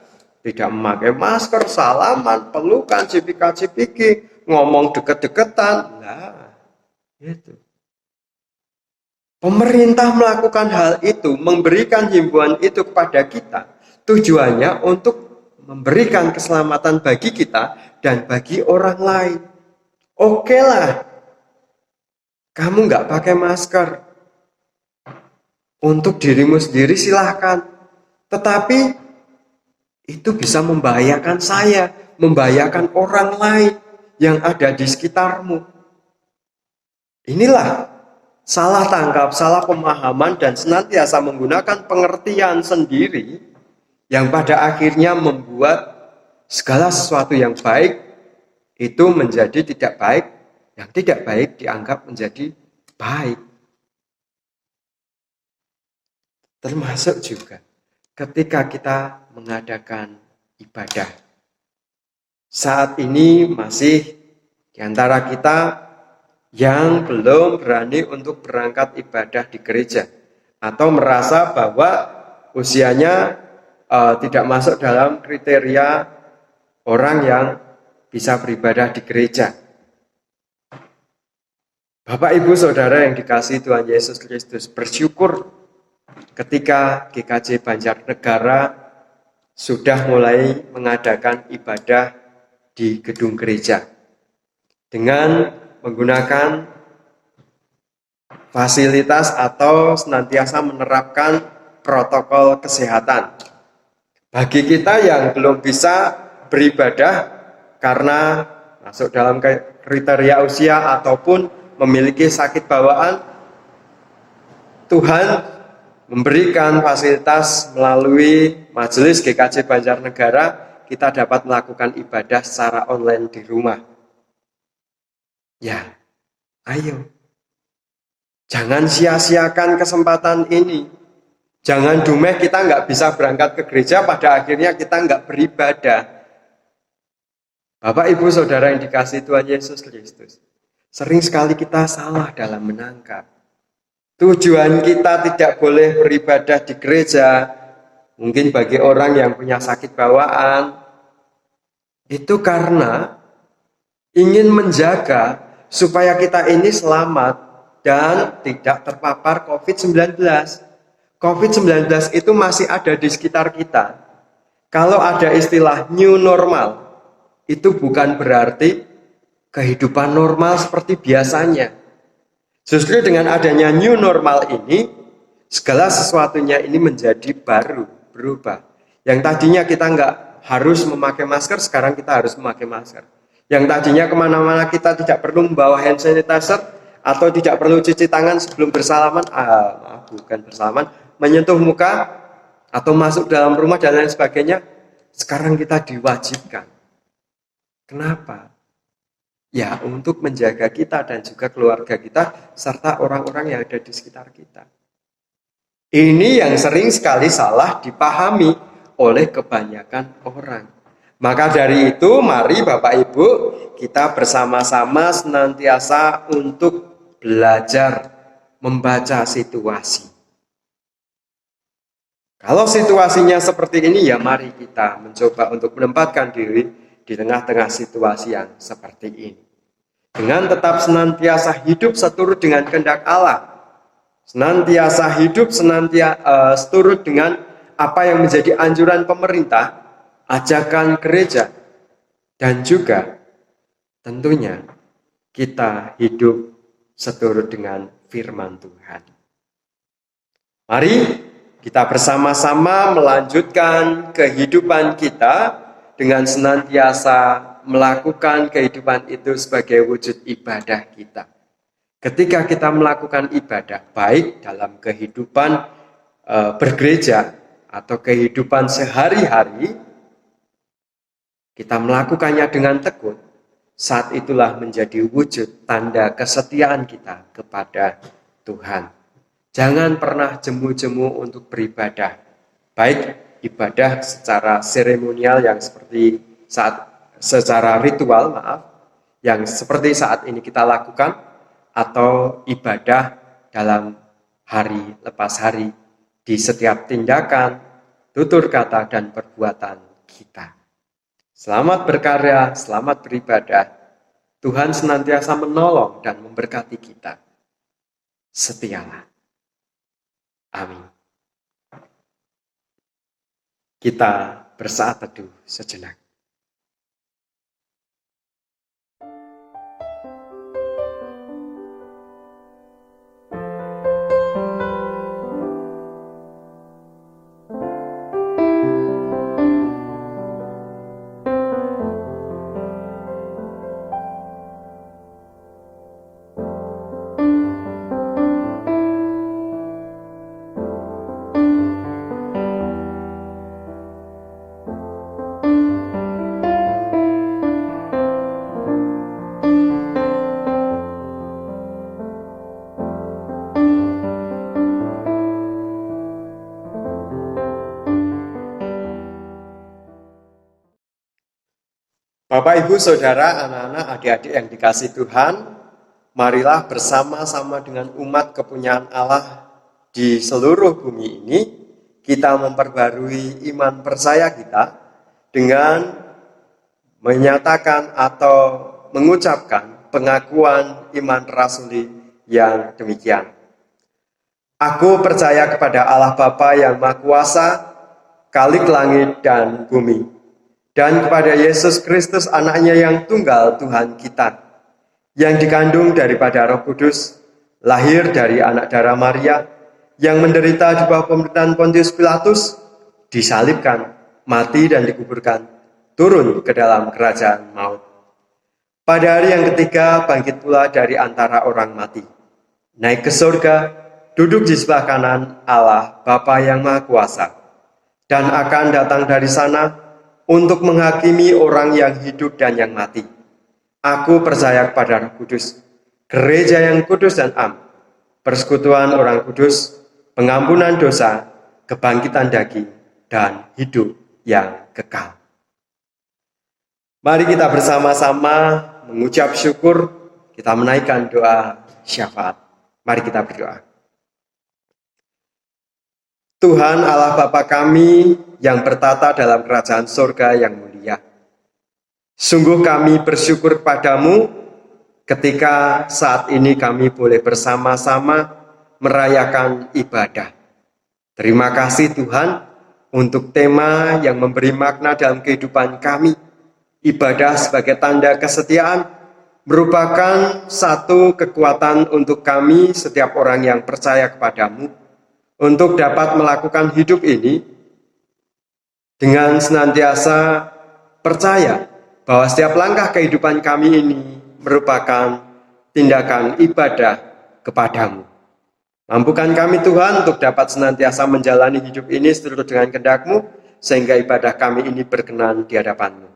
B: tidak memakai masker, salaman, pelukan, cipika-cipiki, ngomong deket-deketan. Nah, itu. Pemerintah melakukan hal itu, memberikan himbauan itu kepada kita. Tujuannya untuk memberikan keselamatan bagi kita dan bagi orang lain. Oke lah, kamu nggak pakai masker. Untuk dirimu sendiri silahkan. Tetapi itu bisa membahayakan saya, membahayakan orang lain yang ada di sekitarmu. Inilah salah tangkap, salah pemahaman, dan senantiasa menggunakan pengertian sendiri yang pada akhirnya membuat segala sesuatu yang baik itu menjadi tidak baik, yang tidak baik dianggap menjadi baik. Termasuk juga ketika kita mengadakan ibadah. Saat ini masih di antara kita yang belum berani untuk berangkat ibadah di gereja atau merasa bahwa usianya tidak masuk dalam kriteria orang yang bisa beribadah di gereja. Bapak, Ibu, Saudara yang dikasihi Tuhan Yesus Kristus, bersyukur ketika GKJ Banjarnegara sudah mulai mengadakan ibadah di gedung gereja dengan menggunakan fasilitas atau senantiasa menerapkan protokol kesehatan. Bagi kita yang belum bisa beribadah karena masuk dalam kriteria usia ataupun memiliki sakit bawaan, Tuhan memberikan fasilitas melalui Majelis GKJ Banjarnegara, kita dapat melakukan ibadah secara online di rumah. Ya, ayo. Jangan sia-siakan kesempatan ini. Jangan dumeh kita nggak bisa berangkat ke gereja, pada akhirnya kita nggak beribadah. Bapak, Ibu, Saudara yang dikasihi Tuhan Yesus Kristus, sering sekali kita salah dalam menangkap. Tujuan kita tidak boleh beribadah di gereja, mungkin bagi orang yang punya sakit bawaan, itu karena ingin menjaga supaya kita ini selamat dan tidak terpapar COVID-19. COVID-19 itu masih ada di sekitar kita. Kalau ada istilah new normal, itu bukan berarti kehidupan normal seperti biasanya. Justru dengan adanya new normal ini, segala sesuatunya ini menjadi baru, berubah. Yang tadinya kita nggak harus memakai masker, sekarang kita harus memakai masker. Yang tadinya kemana-mana kita tidak perlu membawa hand sanitizer, atau tidak perlu cuci tangan sebelum bersalaman, bukan bersalaman, menyentuh muka, atau masuk dalam rumah dan lain sebagainya, sekarang kita diwajibkan. Kenapa? Ya, untuk menjaga kita dan juga keluarga kita, serta orang-orang yang ada di sekitar kita. Ini yang sering sekali salah dipahami oleh kebanyakan orang. Maka dari itu, mari Bapak Ibu, kita bersama-sama senantiasa untuk belajar membaca situasi. Kalau situasinya seperti ini, ya mari kita mencoba untuk menempatkan diri di tengah-tengah situasi yang seperti ini. Dengan tetap senantiasa hidup seturut dengan kehendak Allah, senantiasa hidup seturut dengan apa yang menjadi anjuran pemerintah, ajakan gereja, dan juga tentunya kita hidup seturut dengan firman Tuhan. Mari kita bersama-sama melanjutkan kehidupan kita dengan senantiasa melakukan kehidupan itu sebagai wujud ibadah kita. Ketika kita melakukan ibadah, baik dalam kehidupan bergereja atau kehidupan sehari-hari, kita melakukannya dengan tekun, saat itulah menjadi wujud tanda kesetiaan kita kepada Tuhan. Jangan pernah jemu-jemu untuk beribadah, baik ibadah secara seremonial yang secara ritual, yang seperti saat ini kita lakukan, atau ibadah dalam hari lepas hari di setiap tindakan, tutur kata, dan perbuatan kita. Selamat berkarya, selamat beribadah. Tuhan senantiasa menolong dan memberkati kita. Setialah. Amin. Kita bersaat teduh sejenak. Bapak, Ibu, Saudara, anak-anak, adik-adik yang dikasih Tuhan, marilah bersama-sama dengan umat kepunyaan Allah di seluruh bumi ini, kita memperbarui iman percaya kita dengan menyatakan atau mengucapkan pengakuan iman rasuli yang demikian. Aku percaya kepada Allah Bapa yang Maha Kuasa, Khalik langit dan bumi, dan kepada Yesus Kristus anaknya yang tunggal Tuhan kita, yang dikandung daripada Roh Kudus, lahir dari anak darah Maria, yang menderita di bawah pemerintahan Pontius Pilatus, disalibkan, mati dan dikuburkan, turun ke dalam kerajaan maut. Pada hari yang ketiga bangkit pula dari antara orang mati, naik ke surga, duduk di sebelah kanan Allah Bapa yang Maha Kuasa, dan akan datang dari sana untuk menghakimi orang yang hidup dan yang mati. Aku percaya kepada Roh Kudus, gereja yang kudus dan am, persekutuan orang kudus, pengampunan dosa, kebangkitan daging, dan hidup yang kekal. Mari kita bersama-sama mengucap syukur, kita menaikkan doa syafaat. Mari kita berdoa. Tuhan Allah Bapa kami yang bertata dalam kerajaan surga yang mulia. Sungguh kami bersyukur padamu ketika saat ini kami boleh bersama-sama merayakan ibadah. Terima kasih Tuhan untuk tema yang memberi makna dalam kehidupan kami. Ibadah sebagai tanda kesetiaan merupakan satu kekuatan untuk kami setiap orang yang percaya kepadamu untuk dapat melakukan hidup ini dengan senantiasa percaya bahwa setiap langkah kehidupan kami ini merupakan tindakan ibadah kepadamu. Mampukan kami Tuhan untuk dapat senantiasa menjalani hidup ini seturut dengan kehendak-Mu, sehingga ibadah kami ini berkenan di hadapan-Mu.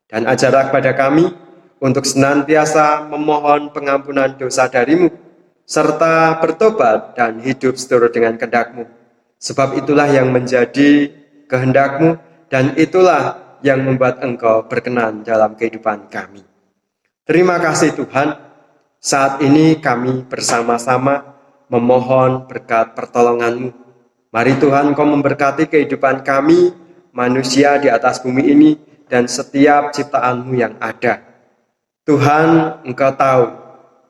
B: Dan ajarlah kepada kami untuk senantiasa memohon pengampunan dosa dari-Mu, serta bertobat dan hidup seturut dengan kehendak-Mu. Sebab itulah yang menjadi kehendak-Mu, dan itulah yang membuat Engkau berkenan dalam kehidupan kami. Terima kasih Tuhan, saat ini kami bersama-sama memohon berkat pertolongan-Mu. Mari Tuhan Engkau memberkati kehidupan kami, manusia di atas bumi ini, dan setiap ciptaan-Mu yang ada. Tuhan, Engkau tahu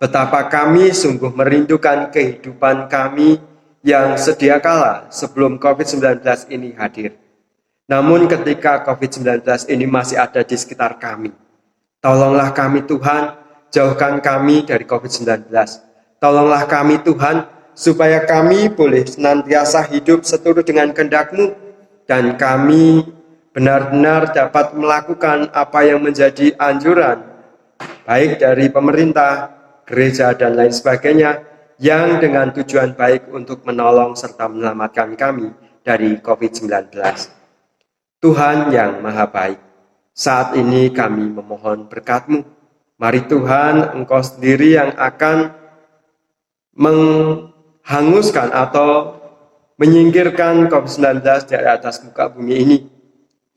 B: betapa kami sungguh merindukan kehidupan kami yang sedia kala sebelum COVID-19 ini hadir. Namun ketika COVID-19 ini masih ada di sekitar kami, tolonglah kami Tuhan, jauhkan kami dari COVID-19. Tolonglah kami Tuhan, supaya kami boleh senantiasa hidup seturut dengan kehendak-Mu, dan kami benar-benar dapat melakukan apa yang menjadi anjuran, baik dari pemerintah, gereja, dan lain sebagainya, yang dengan tujuan baik untuk menolong serta menyelamatkan kami dari COVID-19. Tuhan yang Maha Baik, saat ini kami memohon berkat-Mu. Mari Tuhan, Engkau sendiri yang akan menghanguskan atau menyingkirkan COVID-19 dari atas muka bumi ini,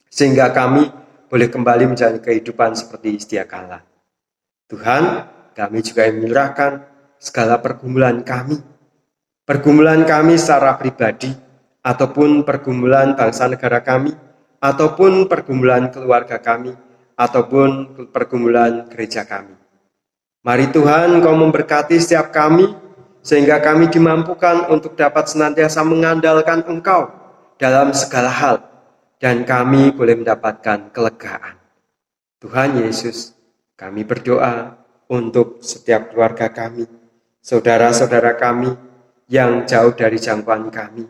B: sehingga kami boleh kembali menjalani kehidupan seperti sedia kala. Tuhan, kami juga menyerahkan segala pergumulan kami secara pribadi, ataupun pergumulan bangsa negara kami, ataupun pergumulan keluarga kami, ataupun pergumulan gereja kami. Mari Tuhan, Engkau memberkati setiap kami, sehingga kami dimampukan untuk dapat senantiasa mengandalkan Engkau dalam segala hal, dan kami boleh mendapatkan kelegaan. Tuhan Yesus, kami berdoa untuk setiap keluarga kami, saudara-saudara kami yang jauh dari jangkauan kami.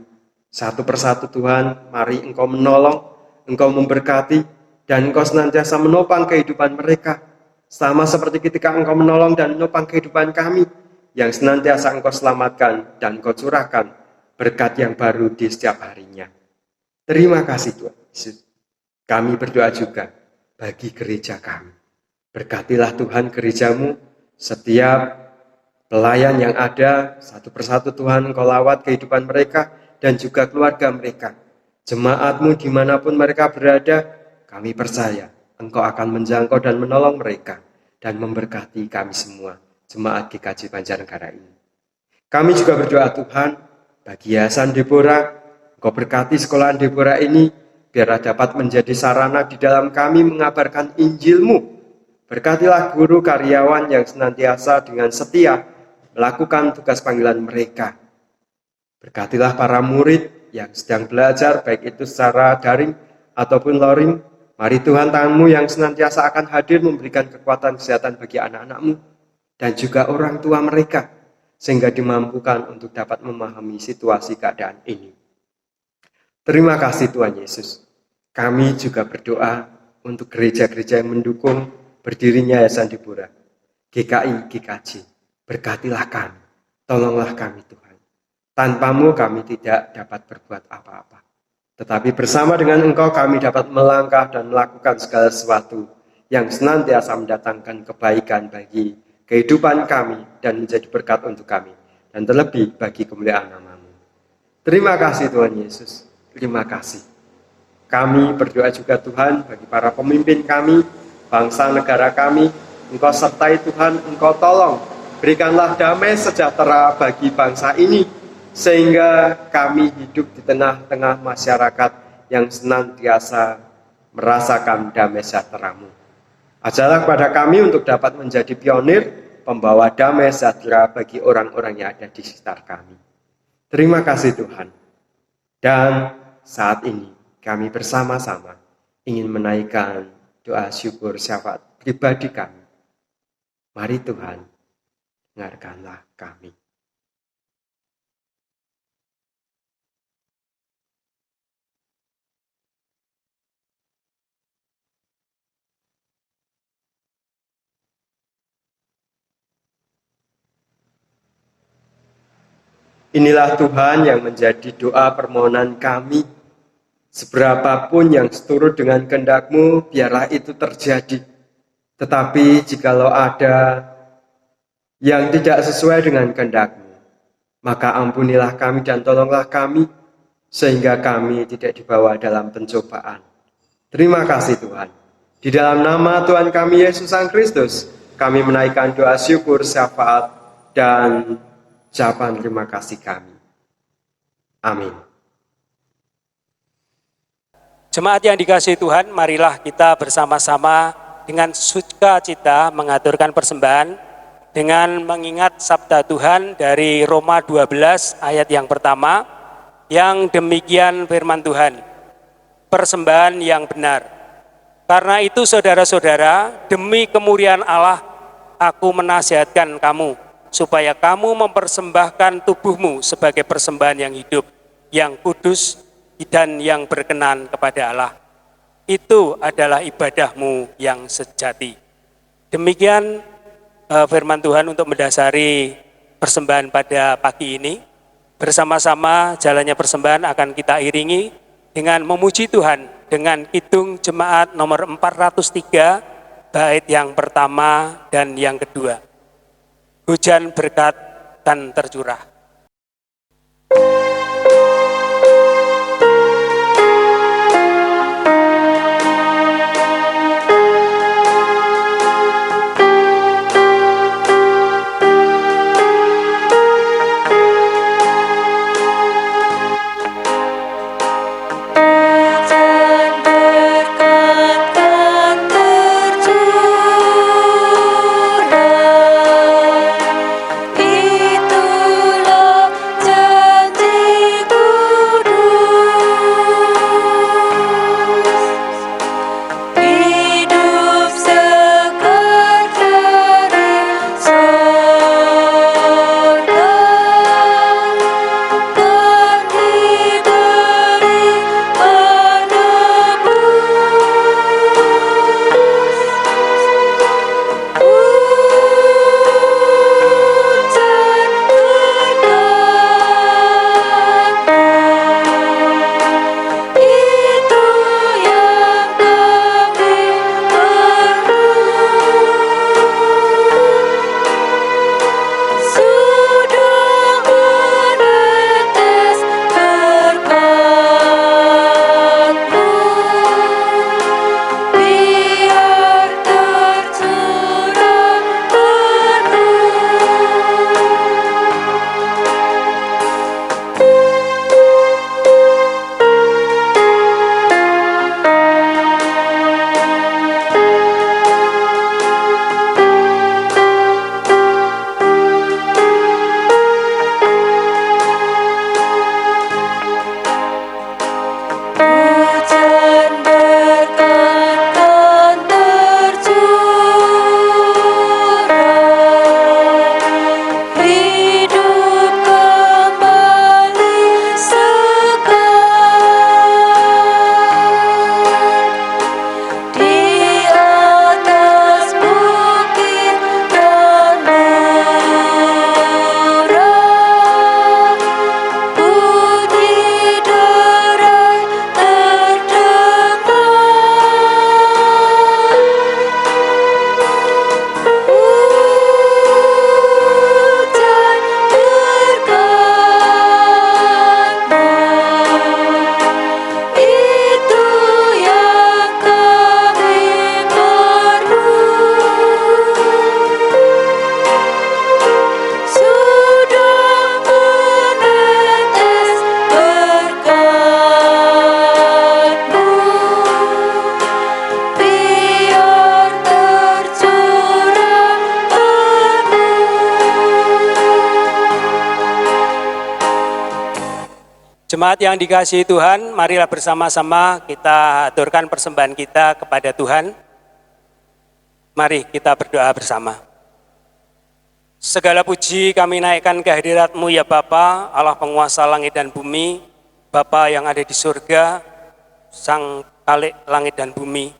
B: Satu persatu Tuhan, mari Engkau menolong, Engkau memberkati, dan Engkau senantiasa menopang kehidupan mereka, sama seperti ketika Engkau menolong dan menopang kehidupan kami, yang senantiasa Engkau selamatkan dan Engkau curahkan berkat yang baru di setiap harinya. Terima kasih Tuhan Yesus. Kami berdoa juga bagi gereja kami. Berkatilah Tuhan gereja-Mu, setiap pelayan yang ada, satu persatu Tuhan Engkau lawat kehidupan mereka dan juga keluarga mereka. Jemaat-Mu dimanapun mereka berada, kami percaya Engkau akan menjangkau dan menolong mereka dan memberkati kami semua, jemaat GKJ Banjarnegara ini. Kami juga berdoa Tuhan, bagi Yayasan Deborah, Engkau berkati sekolahan Deborah ini, biarlah dapat menjadi sarana di dalam kami mengabarkan Injil-Mu. Berkatilah guru karyawan yang senantiasa dengan setia melakukan tugas panggilan mereka. Berkatilah para murid yang sedang belajar, baik itu secara daring ataupun luring. Mari Tuhan, tangan-Mu yang senantiasa akan hadir memberikan kekuatan kesehatan bagi anak-anak-Mu dan juga orang tua mereka, sehingga dimampukan untuk dapat memahami situasi keadaan ini. Terima kasih Tuhan Yesus. Kami juga berdoa untuk gereja-gereja yang mendukung berdirinya Yayasan Deborah, GKI, GKJ. Berkatilah kami, tolonglah kami Tuhan. Tanpa-Mu kami tidak dapat berbuat apa-apa. Tetapi bersama dengan Engkau kami dapat melangkah dan melakukan segala sesuatu yang senantiasa mendatangkan kebaikan bagi kehidupan kami dan menjadi berkat untuk kami. Dan terlebih bagi kemuliaan nama-Mu. Terima kasih Tuhan Yesus. Terima kasih. Kami berdoa juga Tuhan bagi para pemimpin kami, bangsa negara kami. Engkau sertai Tuhan, Engkau tolong. Berikanlah damai sejahtera bagi bangsa ini. sehingga kami hidup di tengah-tengah masyarakat yang senantiasa merasakan damai sejahtera-Mu. Ajarlah kepada kami untuk dapat menjadi pionir, pembawa damai sejahtera bagi orang-orang yang ada di sekitar kami. Terima kasih Tuhan. Dan saat ini kami bersama-sama ingin menaikkan doa syukur syafaat pribadi kami. Mari Tuhan, dengarkanlah kami. Inilah Tuhan yang menjadi doa permohonan kami. Seberapapun yang seturut dengan kehendak-Mu, biarlah itu terjadi. Tetapi jikalau ada yang tidak sesuai dengan kehendak-Mu, maka ampunilah kami dan tolonglah kami, sehingga kami tidak dibawa dalam pencobaan. Terima kasih Tuhan. Di dalam nama Tuhan kami Yesus Sang Kristus, kami menaikkan doa syukur, syafaat, dan ucapan terima kasih kami. Amin.
A: Jemaat yang dikasihi Tuhan, marilah kita bersama-sama dengan sukacita mengaturkan persembahan dengan mengingat sabda Tuhan dari Roma 12 ayat yang pertama, yang demikian firman Tuhan, persembahan yang benar. Karena itu saudara-saudara, demi kemuliaan Allah, aku menasihatkan kamu, supaya kamu mempersembahkan tubuhmu sebagai persembahan yang hidup, yang kudus, dan yang berkenan kepada Allah. Itu adalah ibadahmu yang sejati. Demikian firman Tuhan untuk mendasari persembahan pada pagi ini. Bersama-sama jalannya persembahan akan kita iringi dengan memuji Tuhan dengan kidung jemaat nomor 403, bait yang pertama dan yang kedua. Hujan berkat dan tercurah.
D: Itulah
A: Jemaat yang dikasihi Tuhan, marilah bersama-sama kita aturkan persembahan kita kepada Tuhan. Mari kita berdoa bersama. Segala puji kami naikkan ke hadirat-Mu ya Bapa, Allah penguasa langit dan bumi, Bapa yang ada di surga, Sang Khalik langit dan bumi.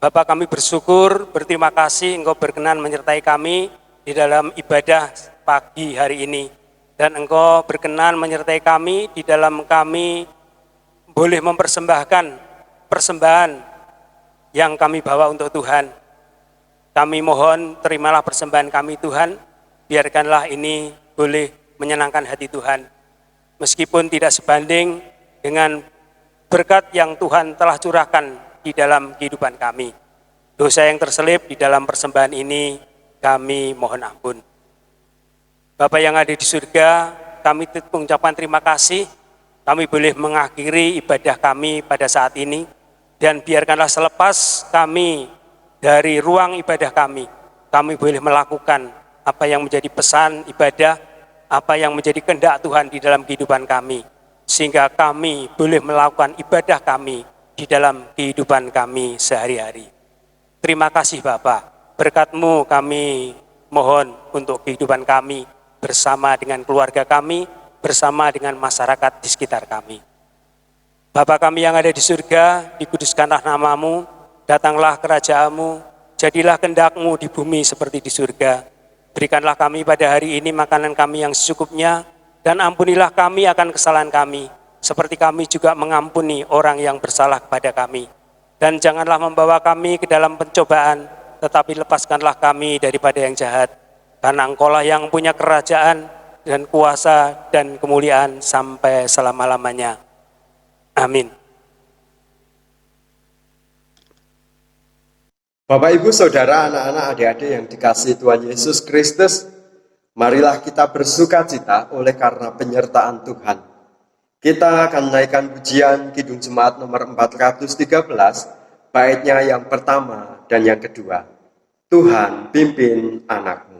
A: Bapa, kami bersyukur, berterima kasih Engkau berkenan menyertai kami di dalam ibadah pagi hari ini. Dan Engkau berkenan menyertai kami di dalam kami boleh mempersembahkan persembahan yang kami bawa untuk Tuhan. Kami mohon terimalah persembahan kami Tuhan, biarkanlah ini boleh menyenangkan hati Tuhan. Meskipun tidak sebanding dengan berkat yang Tuhan telah curahkan di dalam kehidupan kami. Dosa yang terselip di dalam persembahan ini kami mohon ampun. Bapa yang ada di surga, kami mengucapkan terima kasih, kami boleh mengakhiri ibadah kami pada saat ini, dan biarkanlah selepas kami dari ruang ibadah kami boleh melakukan apa yang menjadi pesan ibadah, apa yang menjadi kehendak Tuhan di dalam kehidupan kami, sehingga kami boleh melakukan ibadah kami di dalam kehidupan kami sehari-hari. Terima kasih Bapa, berkat-Mu kami mohon untuk kehidupan kami, bersama dengan keluarga kami, bersama dengan masyarakat di sekitar kami. Bapa kami yang ada di surga, dikuduskanlah nama-Mu, datanglah kerajaan-Mu, jadilah kehendak-Mu di bumi seperti di surga. Berikanlah kami pada hari ini makanan kami yang secukupnya, dan ampunilah kami akan kesalahan kami, seperti kami juga mengampuni orang yang bersalah kepada kami. Dan janganlah membawa kami ke dalam pencobaan, tetapi lepaskanlah kami daripada yang jahat. Karena Engkaulah yang punya kerajaan dan kuasa dan kemuliaan sampai selama-lamanya. Amin.
B: Bapak, Ibu, Saudara, anak-anak, adik-adik yang dikasihi Tuhan Yesus Kristus, marilah kita bersukacita oleh karena penyertaan Tuhan. Kita akan menaikkan pujian Kidung Jemaat nomor 413, baitnya yang pertama dan yang kedua. Tuhan pimpin anakmu.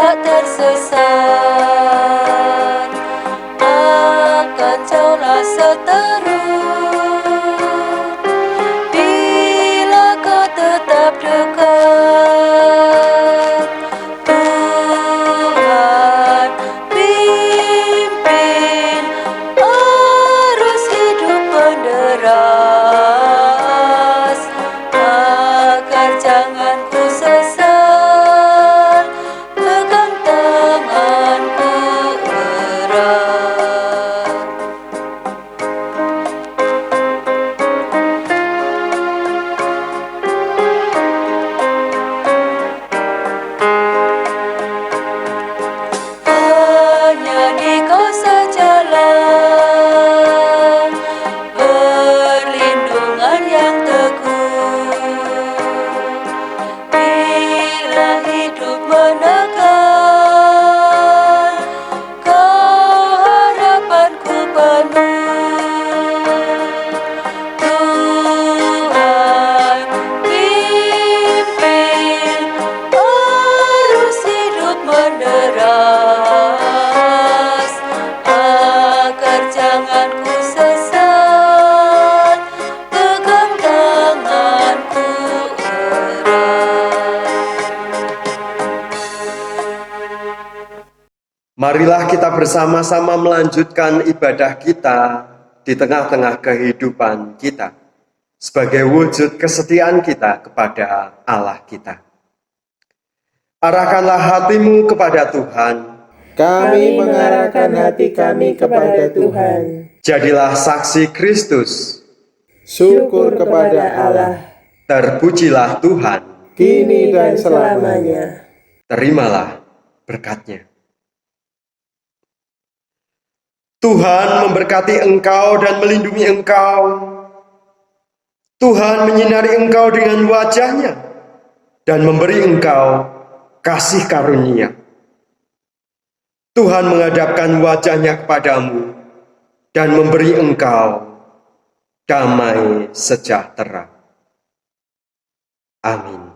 D: Tersesat akan jauhlah seteru bila kau tetap dekat. Tuhan pimpin arus hidup menderas agar jangan ku sesat.
B: Marilah kita bersama-sama melanjutkan ibadah kita di tengah-tengah kehidupan kita sebagai wujud kesetiaan kita kepada Allah kita. Arahkanlah hatimu kepada Tuhan.
C: Kami mengarahkan hati kami kepada Tuhan.
B: Jadilah saksi Kristus.
C: Syukur kepada Allah.
B: Terpujilah Tuhan.
C: Kini dan selamanya.
B: Terimalah berkat-Nya. Tuhan memberkati engkau dan melindungi engkau. Tuhan menyinari engkau dengan wajah-Nya dan memberi engkau kasih karunia. Tuhan menghadapkan wajah-Nya kepadamu dan memberi engkau damai sejahtera. Amin.